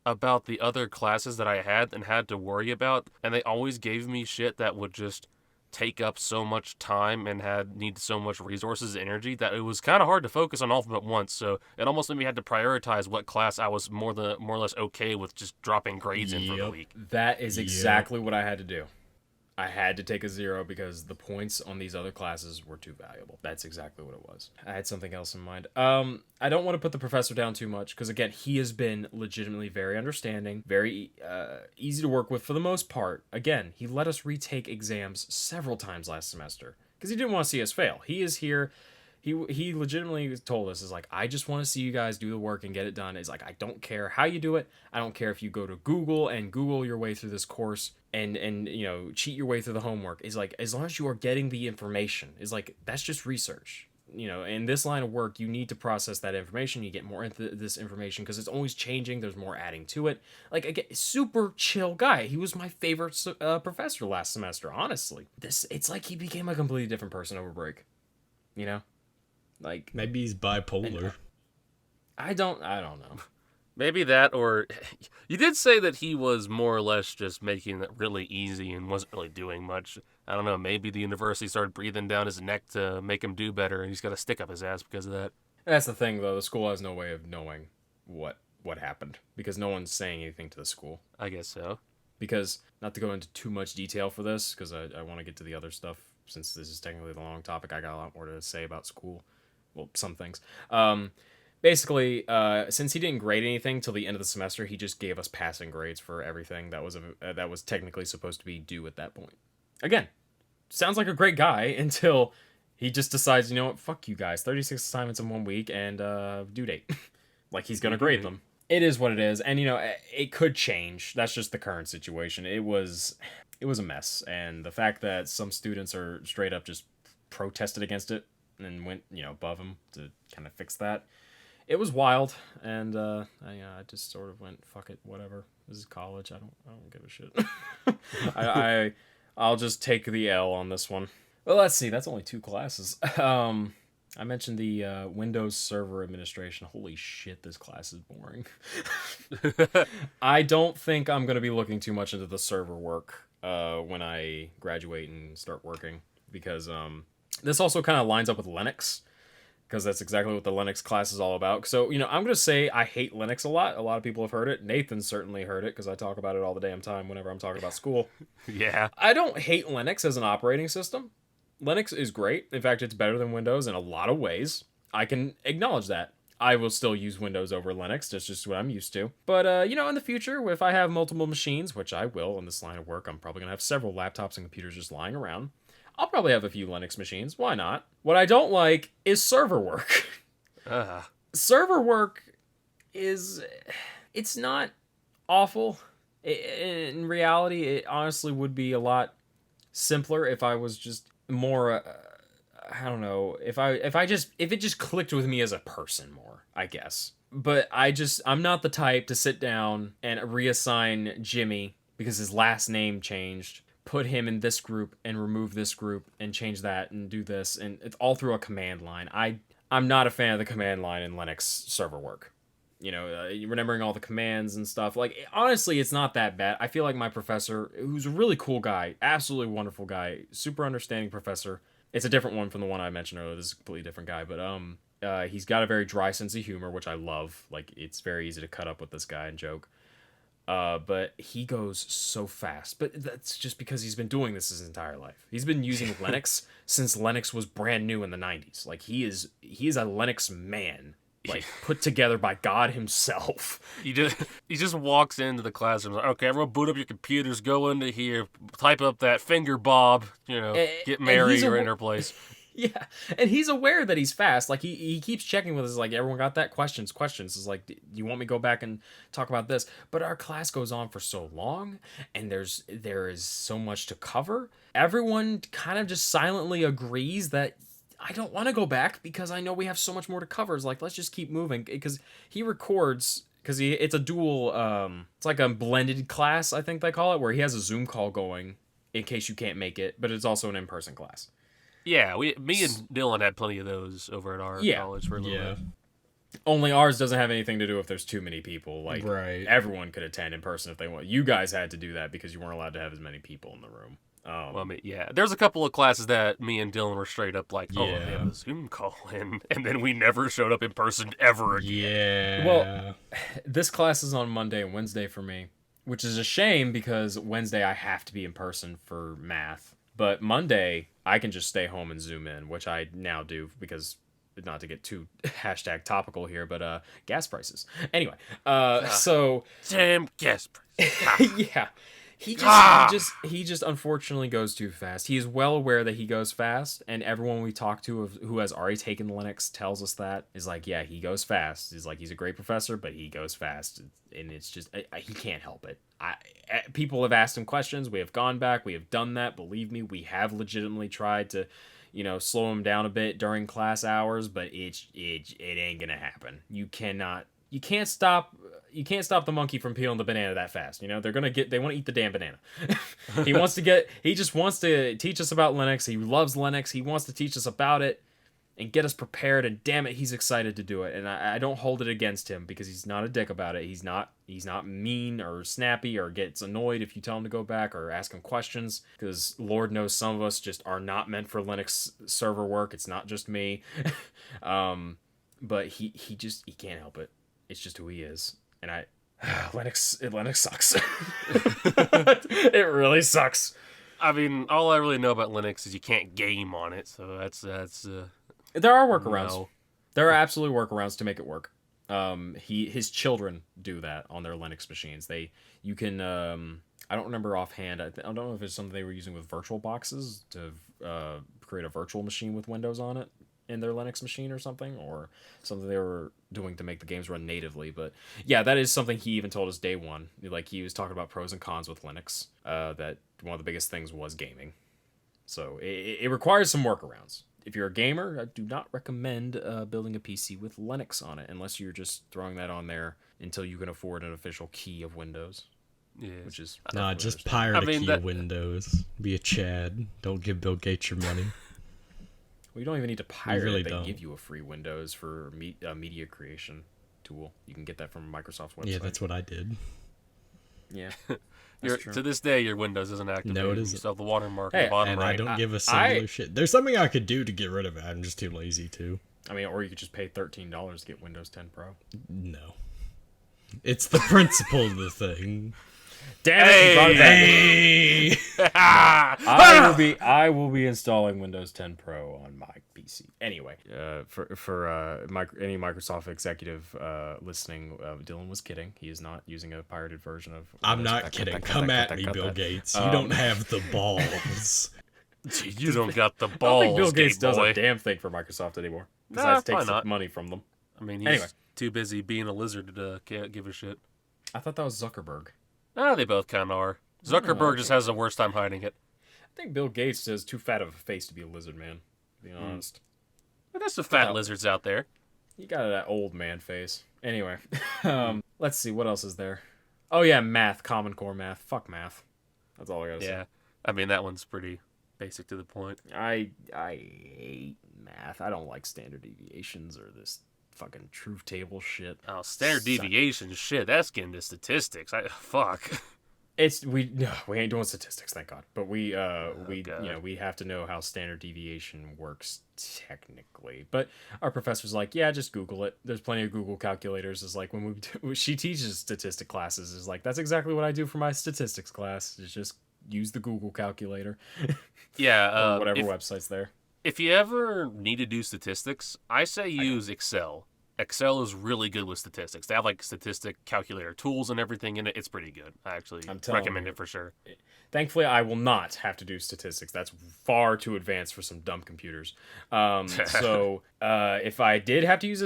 about the other classes that I had and had to worry about, and they always gave me shit that would just take up so much time and need so much resources and energy that it was kind of hard to focus on all of them at once. So it almost made me had to prioritize what class I was more or less okay with just dropping grades in for the week. That is exactly what I had to do. I had to take a 0 because the points on these other classes were too valuable. That's exactly what it was. I had something else in mind. I don't want to put the professor down too much because, again, he has been legitimately very understanding, very easy to work with for the most part. Again, he let us retake exams several times last semester because he didn't want to see us fail. He is here. He legitimately told us, is like, I just want to see you guys do the work and get it done. It's like, I don't care how you do it. I don't care if you go to Google and Google your way through this course and cheat your way through the homework. Is like, as long as you are getting the information, is like, that's just research. In this line of work, you need to process that information. You get more into this information because it's always changing. There's more adding to it. Like, again, super chill guy. He was my favorite professor last semester, honestly. It's like he became a completely different person over break, Like, maybe he's bipolar. I don't know. Maybe that, or you did say that he was more or less just making it really easy and wasn't really doing much. I don't know, maybe the university started breathing down his neck to make him do better, and he's got a stick up his ass because of that. That's the thing, though. The school has no way of knowing what happened because no one's saying anything to the school. I guess so. Because, not to go into too much detail for this, because I want to get to the other stuff, since this is technically the long topic, I got a lot more to say about school. Well, some things. Basically, since he didn't grade anything till the end of the semester, he just gave us passing grades for everything that was technically supposed to be due at that point. Again, sounds like a great guy until he just decides, you know what, fuck you guys, 36 assignments in 1 week and due date. Like he's gonna grade them. It is what it is, and it could change. That's just the current situation. It was a mess, and the fact that some students are straight up just protested against it and went above him to kind of fix that. It was wild, and I just sort of went, fuck it, whatever. This is college. I don't give a shit. I'll just take the L on this one. Well, let's see. That's only 2 classes. I mentioned the Windows Server Administration. Holy shit, this class is boring. I don't think I'm going to be looking too much into the server work when I graduate and start working, because this also kind of lines up with Linux, because that's exactly what the Linux class is all about. So, I'm going to say I hate Linux a lot. A lot of people have heard it. Nathan certainly heard it, because I talk about it all the damn time whenever I'm talking about school. Yeah. I don't hate Linux as an operating system. Linux is great. In fact, it's better than Windows in a lot of ways. I can acknowledge that. I will still use Windows over Linux. That's just what I'm used to. But, in the future, if I have multiple machines, which I will in this line of work, I'm probably going to have several laptops and computers just lying around. I'll probably have a few Linux machines. Why not? What I don't like is server work. Server work it's not awful. In reality, it honestly would be a lot simpler if I was just more, I don't know, if it just clicked with me as a person more, I guess. But I'm not the type to sit down and reassign Jimmy because his last name changed, put him in this group and remove this group and change that and do this, and it's all through a command line. I'm not a fan of the command line in Linux server work. Remembering all the commands and stuff. Like, honestly, it's not that bad. I feel like my professor, who's a really cool guy, absolutely wonderful guy, super understanding professor. It's a different one from the one I mentioned earlier. This is a completely different guy, but he's got a very dry sense of humor, which I love. Like, it's very easy to cut up with this guy and joke. But he goes so fast. But that's just because he's been doing this his entire life. He's been using Linux since Linux was brand new in the 90s. Like he is a Linux man, like put together by God himself. He just walks into the classroom. Like, okay, everyone, boot up your computers. Go into here. Type up that finger bob. Get Mary or in her place. Yeah, and he's aware that he's fast. Like he keeps checking with us. Like, everyone got that? Questions. Is like, do you want me to go back and talk about this? But our class goes on for so long, and there is so much to cover. Everyone kind of just silently agrees that I don't want to go back because I know we have so much more to cover. It's like, let's just keep moving, because he records. Because it's a dual. It's like a blended class, I think they call it, where he has a Zoom call going in case you can't make it, but it's also an in-person class. Yeah, me and Dylan had plenty of those over at our college for a little bit. Only ours doesn't have anything to do if there's too many people. Like, right. Everyone could attend in person if they want. You guys had to do that because you weren't allowed to have as many people in the room. Well, I mean, yeah, there's a couple of classes that me and Dylan were straight up like, oh, they have a Zoom call in, and then we never showed up in person ever again. Yeah. Well, this class is on Monday and Wednesday for me, which is a shame because Wednesday I have to be in person for math. But Monday, I can just stay home and Zoom in, which I now do because, not to get too #topical here, but gas prices. Anyway, so... Damn gas prices. Yeah. He just unfortunately goes too fast. He is well aware that he goes fast, and everyone we talk to who has already taken Linux tells us that. Is like, yeah, he goes fast. He's like, he's a great professor, but he goes fast, and it's just he can't help it. People have asked him questions. We have gone back. We have done that. Believe me, we have legitimately tried to, slow him down a bit during class hours, but it ain't gonna happen. You can't stop the monkey from peeling the banana that fast. They want to eat the damn banana. He just wants to teach us about Linux. He loves Linux. He wants to teach us about it and get us prepared, and damn it, he's excited to do it. And I don't hold it against him because he's not a dick about it. He's not mean or snappy or gets annoyed if you tell him to go back or ask him questions, because Lord knows some of us just are not meant for Linux server work. It's not just me. But he can't help it. It's just who he is. And Linux sucks. It really sucks. I mean, all I really know about Linux is you can't game on it, so that's there are workarounds. No. There are absolutely workarounds to make it work. His children do that on their Linux machines. You can I don't remember offhand. I don't know if it's something they were using with virtual boxes to create a virtual machine with Windows on it in their Linux machine or something, or something they were doing to make the games run natively. But yeah, that is something he even told us day one. Like, he was talking about pros and cons with Linux, that one of the biggest things was gaming. So it requires some workarounds. If you're a gamer, I do not recommend building a PC with Linux on it, unless you're just throwing that on there until you can afford an official key of Windows. Yeah. Which is... Nah, just pirate a key of Windows. Be a Chad. Don't give Bill Gates your money. Well, you don't even need to pirate really it. They don't. give you a free Windows for media creation tool. You can get that from Microsoft's website. Yeah, that's what I did. Yeah. To this day, your Windows isn't activated. No, it You isn't. still have the watermark Hey, on the bottom And right. I don't give a singular shit. There's something I could do to get rid of it. I'm just too lazy to. I mean, or you could just pay $13 to get Windows 10 Pro. No. It's the principle of the thing. Damn it! You brought it back. Hey! I will be installing Windows 10 Pro on my PC. Anyway, for any Microsoft executive listening, Dylan was kidding. He is not using a pirated version of. I'm not kidding. Come at me, Bill Gates. You don't have the balls. You don't got the I don't balls, think Bill Gates Game does Boy. a damn thing for Microsoft anymore. Nah, Besides, probably takes the not. money from them. I mean, he's Anyway. too busy being a lizard to can't give a shit. I thought that was Zuckerberg. They both kind of are. Zuckerberg just has the worst time hiding it. I think Bill Gates has too fat of a face to be a lizard man, to be honest. But there's some fat lizards out there. He got that old man face. Anyway, let's see, what else is there? Oh yeah, math, Common Core math. Fuck math. That's all I gotta say. Yeah. I mean, that one's pretty basic to the point. I hate math. I don't like standard deviations or this fucking truth table shit. Oh, standard deviation, shit, that's getting to statistics. Fuck. we ain't doing statistics, thank God. But we God. we have to know how standard deviation works technically. But our professor's like, yeah, just Google it. There's plenty of Google calculators. Is like she teaches statistic classes. Is like that's exactly what I do for my statistics class. Is just use the Google calculator. Yeah, Or whatever website's there. if you ever need to do statistics, I say use Excel. Excel is really good with statistics. They have like statistic calculator tools and everything in it. It's pretty good. I actually I'm telling recommend you. it for sure. Thankfully, I will not have to do statistics. That's far too advanced for some dumb computers. So if I did have to use a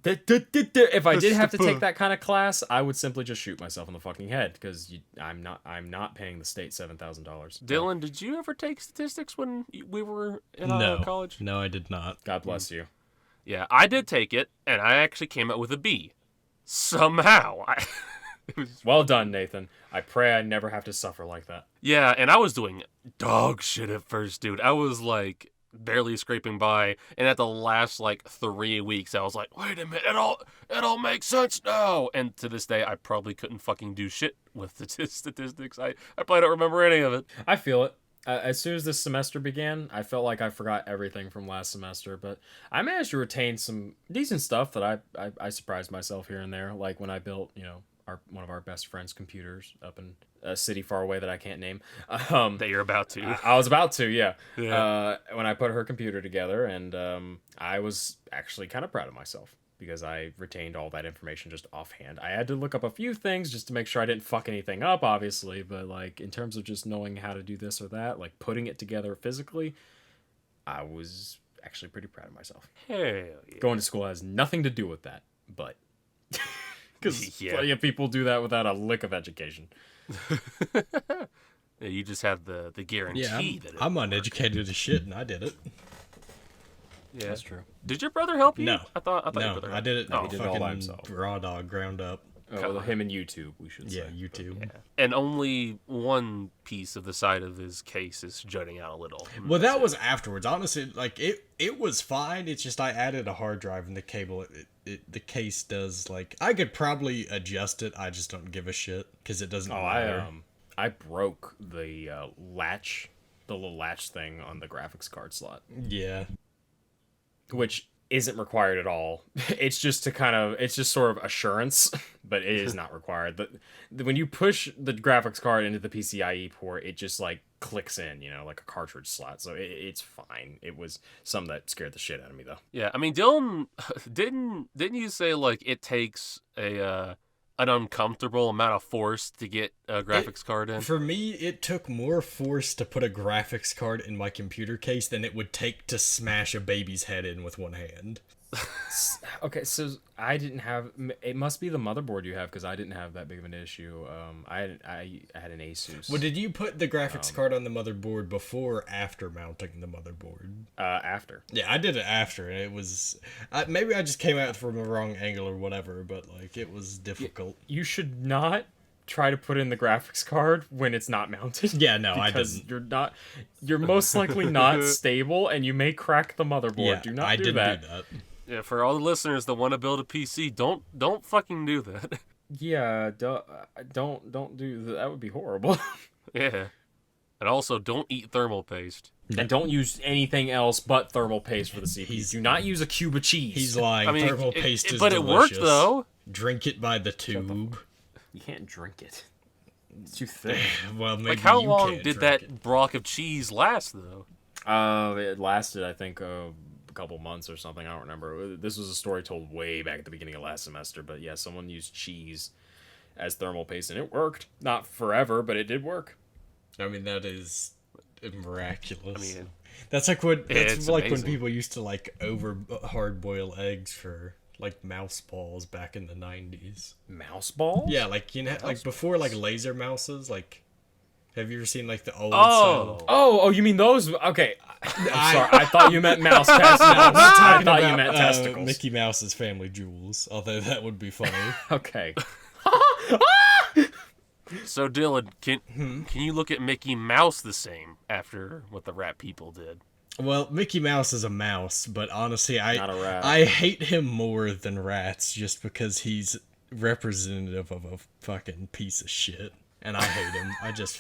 if I did have to take that kind of class, I would simply just shoot myself in the fucking head because I'm not paying the state $7,000. Dylan, did you ever take statistics when we were in college? No, I did not. God bless you. Yeah, I did take it, and I actually came out with a B. Somehow. Well done, Nathan. I pray I never have to suffer like that. Yeah, and I was doing dog shit at first, dude. I was like barely scraping by, and at the last like 3 weeks, I was like, wait a minute, it all makes sense now. And to this day, I probably couldn't fucking do shit with the statistics. I probably don't remember any of it. I feel it. As soon as this semester began, I felt like I forgot everything from last semester, but I managed to retain some decent stuff that I surprised myself here and there, like when I built, one of our best friends' computers up in a city far away that I can't name. That you're about to. I was about to, yeah. Yeah. When I put her computer together, and I was actually kind of proud of myself because I retained all that information just offhand. I had to look up a few things just to make sure I didn't fuck anything up, obviously, but like in terms of just knowing how to do this or that, like putting it together physically, I was actually pretty proud of myself. Hell yeah. Going to school has nothing to do with that, but because Yeah. plenty of people do that without a lick of education. Yeah, you just have the guarantee Yeah, that I'm uneducated as shit, and I did it. Yeah. That's true. Did your brother help you? No. I thought your No, brother I did it. Oh, he did it all by fucking himself. raw dog, ground up. Well, him and YouTube, we should Yeah, say. YouTube. Yeah. And only one piece of the side of his case is jutting out a little. Well, that was afterwards. Honestly, like it was fine. It's just I added a hard drive and the cable. The case does like I could probably adjust it. I just don't give a shit because it doesn't matter. I broke the latch, the little latch thing on the graphics card slot, Yeah. which isn't required at all. It's just sort of assurance, but it is not required. But when you push the graphics card into the PCIe port, it just like clicks in, like a cartridge slot. So it's fine. It was something that scared the shit out of me though. Yeah, I mean, Dylan, didn't you say like it takes an uncomfortable amount of force to get a graphics card in? For me, it took more force to put a graphics card in my computer case than it would take to smash a baby's head in with one hand. Okay, so I didn't have. It must be the motherboard you have because I didn't have that big of an issue. I had an Asus. Well, did you put the graphics card on the motherboard before or after mounting the motherboard? After. Yeah, I did it after, and it was maybe I just came out from a wrong angle or whatever, but like it was difficult. You should not try to put in the graphics card when it's not mounted. Yeah, no, I because didn't. You're most likely not stable, and you may crack the motherboard. Yeah, Do not I do didn't that. do that. Yeah, for all the listeners that want to build a PC, don't fucking do that. Yeah, don't do that. That would be horrible. Yeah. And also, don't eat thermal paste. And don't use anything else but thermal paste for the CPU. He's- Do not use a cube of cheese. He's lying. I mean, Thermal paste is but delicious. it worked though. Drink it by the tube. You can't drink it. It's too thick. Well, maybe Like, how you long can't did drink that it. block of cheese last though? It lasted, I think, a couple months or something. I don't remember. This was a story told way back at the beginning of last semester. But yeah, someone used cheese as thermal paste, and it worked. Not forever, but it did work. I mean, that is miraculous. I mean, that's like when it's when amazing. people used to like over hard boil eggs for like mouse balls back in the 90s. Mouse balls? Yeah, like like before like laser mouses. Like, have you ever seen like the old? Oh. style? Oh, you mean those? Okay. I'm sorry. I thought you meant mouse testicles. I thought you meant testicles. Mickey Mouse's Family Jewels. Although that would be funny. Okay. so Dylan, Hmm? can you look at Mickey Mouse the same after what the rat people did? Well, Mickey Mouse is a mouse, but honestly, Not a rat. I hate him more than rats just because he's representative of a fucking piece of shit. And I hate him. I just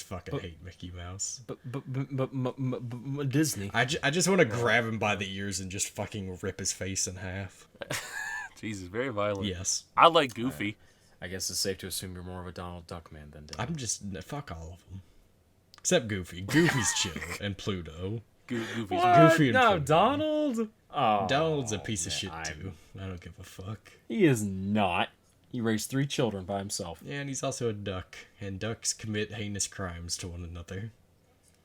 fucking hate Mickey Mouse. But Disney. I just want to grab him by the ears and just fucking rip his face in half. Jesus, very violent. Yes. I like Goofy. I guess it's safe to assume you're more of a Donald Duck man than Disney. I'm just fuck all of them, except Goofy. Goofy's chill, and Pluto. Goofy's Goofy and No, Pluto. Donald. Oh, Donald's a piece of shit man, too. I don't give a fuck. He is not. He raised 3 children by himself. Yeah, and he's also a duck, and ducks commit heinous crimes to one another.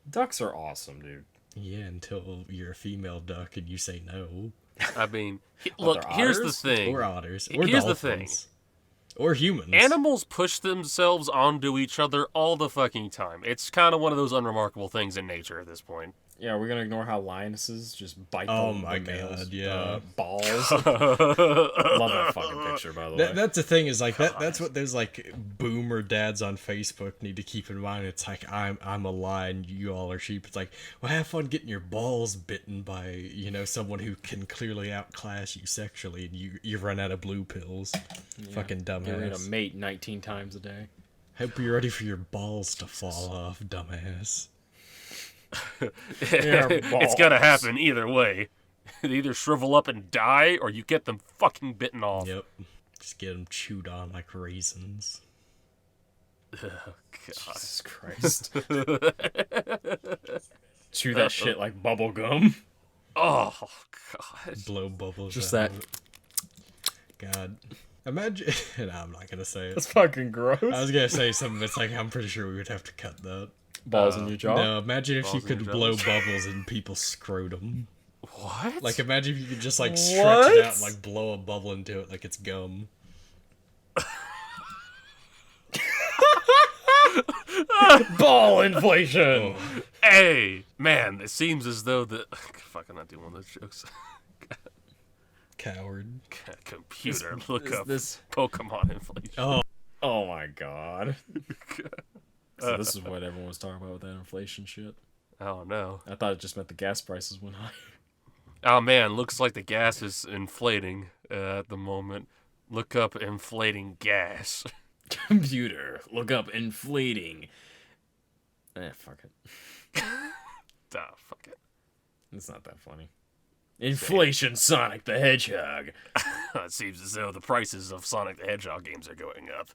Ducks are awesome, dude. Yeah, until you're a female duck and you say no. I mean, look, they're here's the otters? thing. Or otters. Or Here's the dolphins. Or humans. Animals push themselves onto each other all the fucking time. It's kind of one of those unremarkable things in nature at this point. Yeah, we're gonna ignore how lionesses just bite Oh the my males' God, yeah. balls. Love that fucking picture, by the way. That's the thing is like that's what those like boomer dads on Facebook need to keep in mind. It's like I'm a lion, you all are sheep. It's like, well, have fun getting your balls bitten by someone who can clearly outclass you sexually, and you run out of blue pills. Fucking dumbass. You're gonna mate 19 times a day. Hope you're ready for your balls to fall off, dumbass. It's gonna happen either way. They either shrivel up and die, or you get them fucking bitten off. Yep. Just get them chewed on like raisins. Oh, God. Jesus Christ. Chew that shit like bubble gum. Oh, God. Blow bubbles. Just out. that. God. Imagine. No, I'm not gonna say it. That's fucking gross. I was gonna say something. It's like I'm pretty sure we would have to cut that. Balls in your jaw? No, imagine if you Balls in could your blow jaws. bubbles in people's scrotum. What? Like, imagine if you could just like stretch it out and like blow a bubble into it like it's gum. Ball inflation! Hey, man, it seems as though the... Fuck, I'm not doing one of those jokes. Coward. Computer, look up this- Pokemon inflation. Oh my god. So this is what everyone was talking about with that inflation shit. Oh, no. I thought it just meant the gas prices went high. Oh, man, looks like the gas is inflating at the moment. Look up inflating gas. Computer, look up inflating. Fuck it. Fuck it. It's not that funny. Inflation Sonic the Hedgehog. It seems as though the prices of Sonic the Hedgehog games are going up.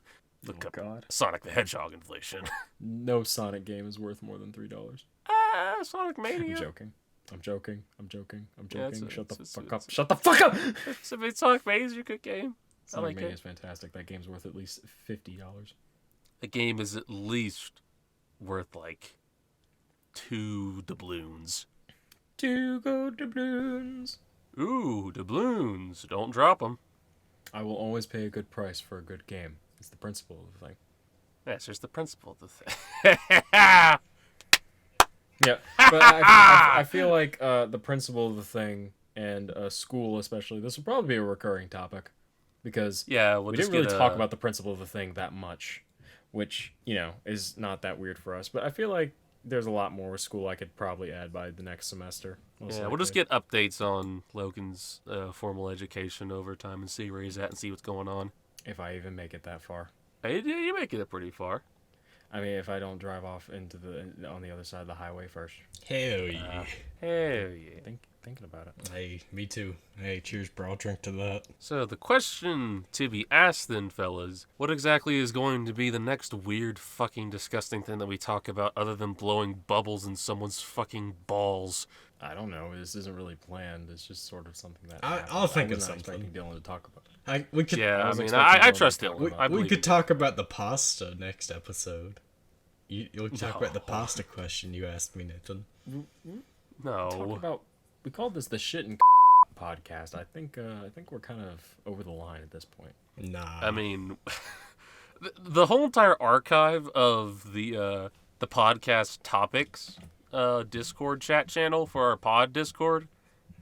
Look up God. Sonic the Hedgehog inflation. No Sonic game is worth more than $3. Sonic Mania. I'm joking. Yeah, Shut the it's- fuck it's- up. Shut the fuck up! Sonic Mania is a good game. Sonic like Mania it. is fantastic. That game's worth at least $50. The game is at least worth like 2 doubloons. 2 gold doubloons. Ooh, doubloons. Don't drop them. I will always pay a good price for a good game. It's the principle of the thing. That's just the principle of the thing. Yeah, but I feel like the principle of the thing and school especially, this will probably be a recurring topic because Yeah, we'll we just didn't really get talk about the principle of the thing that much, which, is not that weird for us. But I feel like there's a lot more with school I could probably add by the next semester. Yeah, we'll just get updates on Logan's formal education over time and see where he's at and see what's going on. If I even make it that far. Hey, you make it pretty far. I mean, if I don't drive off on the other side of the highway first. Hell yeah. Hell yeah. Thinking about it. Hey, me too. Hey, cheers, bro. I'll drink to that. So the question to be asked then, fellas, what exactly is going to be the next weird fucking disgusting thing that we talk about other than blowing bubbles in someone's fucking balls? I don't know. This isn't really planned. It's just sort of something that I'll think of was not something. expecting Dylan to talk about. We could. Yeah, I was mean, expecting I Dylan trust to talk Dylan. about I it. We believe could him. talk about the pasta next episode. You'll talk about the pasta question you asked me, Nathan. No. Talk about. We called this the shit and podcast. I think we're kind of over the line at this point. Nah. I mean, the whole entire archive of the podcast topics Discord chat channel for our pod Discord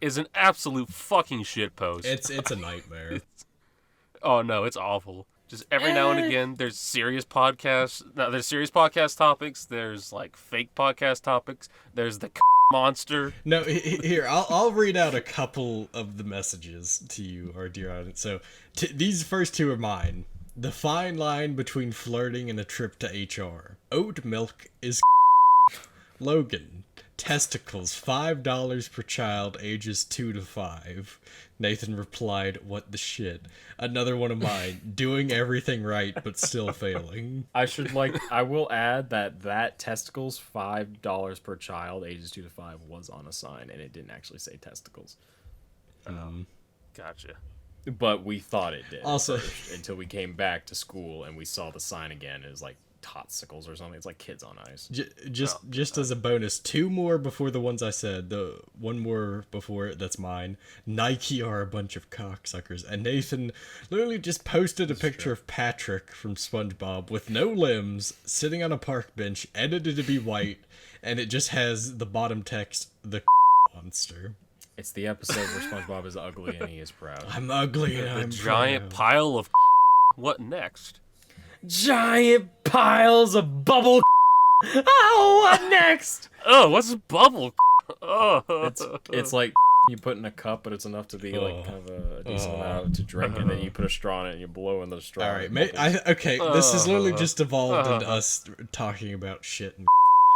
is an absolute fucking shit post. it's a nightmare. Oh no, it's awful. Just every now and again, there's serious podcasts. No, there's serious podcast topics. There's like fake podcast topics. There's the monster. No, here I'll read out a couple of the messages to you, our dear audience. So these first two are mine. The fine line between flirting and a trip to HR. Oat milk is Logan. Testicles, $5 per child ages 2 to 5. Nathan replied, what the shit? Another one of mine. Doing everything right, but still failing. I will add that testicles, $5 per child ages 2 to 5 was on a sign, and it didn't actually say testicles. Gotcha. But we thought it did. Also, until we came back to school and we saw the sign again. It was like totsicles or something. It's like kids on ice. just as a bonus, 2 more before the ones I said. The one more before it, that's mine. Nike are a bunch of cocksuckers. And Nathan literally just posted a picture of Patrick from SpongeBob with no limbs, sitting on a park bench, edited to be white, and it just has the bottom text, the monster. It's the episode where SpongeBob is ugly and he is proud. I'm ugly and I'm Giant proud. pile of what next? Giant piles of bubble. Oh, what next? Oh, what's bubble? Oh, It's like you put in a cup, but it's enough to be like kind of a decent amount to drink, and then you put a straw in it and you blow in the straw. All right, okay. This has literally just evolved into us talking about shit and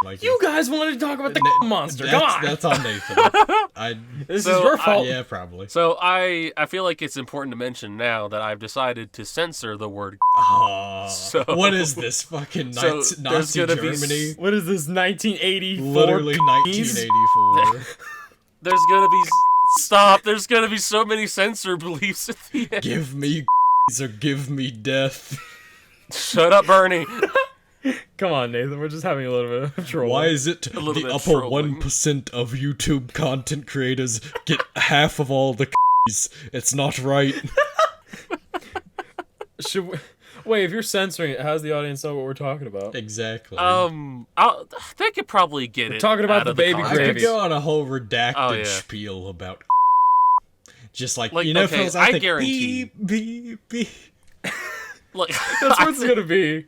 like You guys wanted to talk about the monster. Come on. That's on Nathan. This So is your fault. Yeah, probably. So I feel like it's important to mention now that I've decided to censor the word. So- What is this fucking So Nazi, there's Nazi gonna be Germany? What is this, 1984? Literally 1984. There's gonna be stop. There's gonna be so many censor beliefs at the end. Give me or give me death. Shut up, Bernie. Come on, Nathan. We're just having a little bit of trouble. Why is it little the bit upper trolling. 1% of YouTube content creators get half of all the It's not right. Should we... Wait, if you're censoring it, how's the audience know what we're talking about? Exactly. They could probably get it. talking about out the of baby I gravy. could go on a whole redacted Oh, yeah. spiel about just like Like, you know, okay, fellas, I I think guarantee- beep, beep. Like, That's what it's gonna be.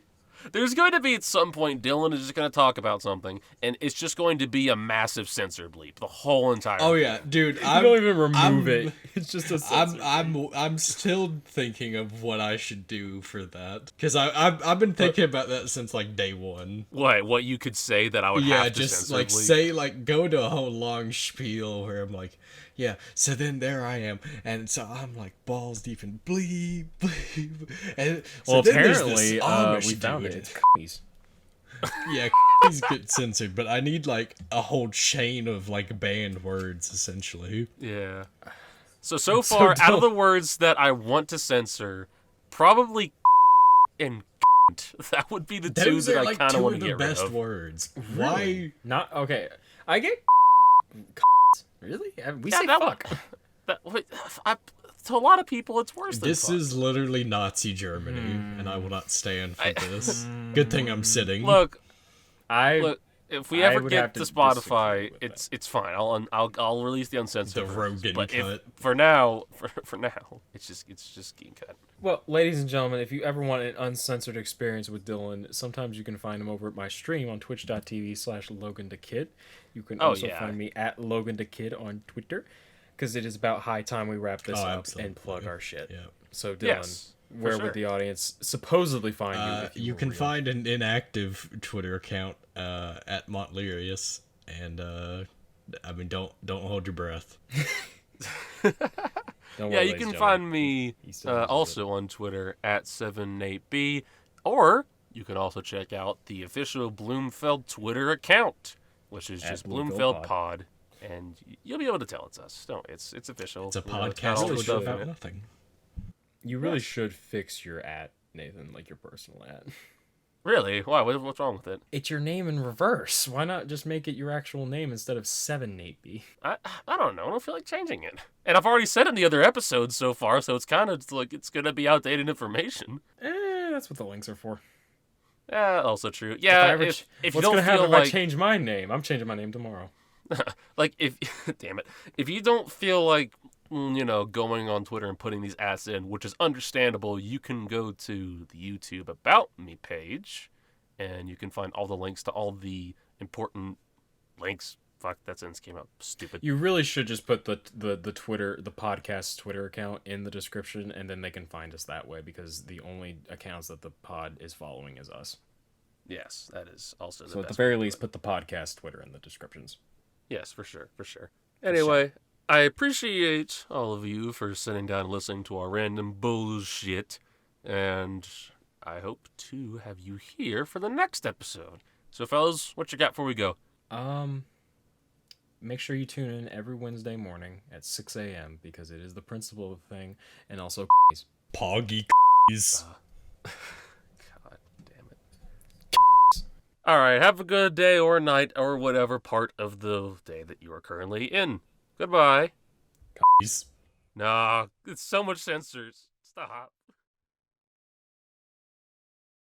there's going to be at some point Dylan is just going to talk about something, and it's just going to be a massive censor bleep the whole entire. Oh yeah, dude. You don't even remove it. It's just a censor. I'm still thinking of what I should do for that because I've been thinking about that since like day one. What you could say that I would Yeah, have to just censor like bleep? say like go to a whole long spiel where I'm like, yeah. So then there I am, and so I'm like balls deep in bleep, bleep, and so Well, then there's apparently, this Amish we found dude. it. It's c***s. Yeah, he's get censored, but I need like a whole chain of like banned words essentially. Yeah. So far, out of the words that I want to censor, probably and that would be the two Those that are I like kind of two want of to the get rid best of. words. Why? Not okay. I get. Really? We Yeah, say that fuck. To a lot of people, it's worse than This fuck. is literally Nazi Germany, and I will not stand for this. Good thing I'm sitting. Look, I if we I ever would get have to to Spotify, disagree with it's fine. I'll release the uncensored The versions, Rogan but cut. for now, it's just getting cut. Well, ladies and gentlemen, if you ever want an uncensored experience with Dylan, sometimes you can find him over at my stream on twitch.tv/LoganTheKid. You can also find me at LoganTheKid on Twitter, because it is about high time we wrap this up absolutely. and plug our shit. Yeah. So, Dylan, Yes, for where sure. would the audience supposedly find you? If You were can real? find an inactive Twitter account at Montlerius, and I mean, don't hold your breath. Don't Yeah, worry, you ladies can and find gentlemen. me He still uses also on Twitter at 78B, or you can also check out the official Bloomfeld Twitter account, which is At just Bloomfeld Bloomfeld Pod, and you'll be able to tell it's us. No, it's official. It's a You know, got podcast all the Twitter stuff in about it. nothing. You really should fix your at, Nathan, like your personal at. Really? Why? What's wrong with it? It's your name in reverse. Why not just make it your actual name instead of 7-8B? I don't know. I don't feel like changing it. And I've already said it in the other episodes so far, so it's kind of like it's gonna be outdated information. That's what the links are for. Yeah, also true. Yeah, if you what's don't gonna happen feel if like I change my name? I'm changing my name tomorrow. like if damn it, if you don't feel like going on Twitter and putting these ads in, which is understandable, you can go to the YouTube About Me page, and you can find all the links to all the important links Fuck, that sentence came out stupid. You really should just put the podcast Twitter account in the description, and then they can find us that way, because the only accounts that the pod is following is us. Yes, that is also the So best at the very way to least, do it. put the podcast Twitter in the descriptions. Yes, for sure. Anyway, I appreciate all of you for sitting down and listening to our random bullshit, and I hope to have you here for the next episode. So, fellas, what you got before we go? Make sure you tune in every Wednesday morning at 6 a.m. because it is the principle of the thing, and also Poggy God damn it. Alright, have a good day or night or whatever part of the day that you are currently in. Goodbye. Nah, it's so much censors. Stop.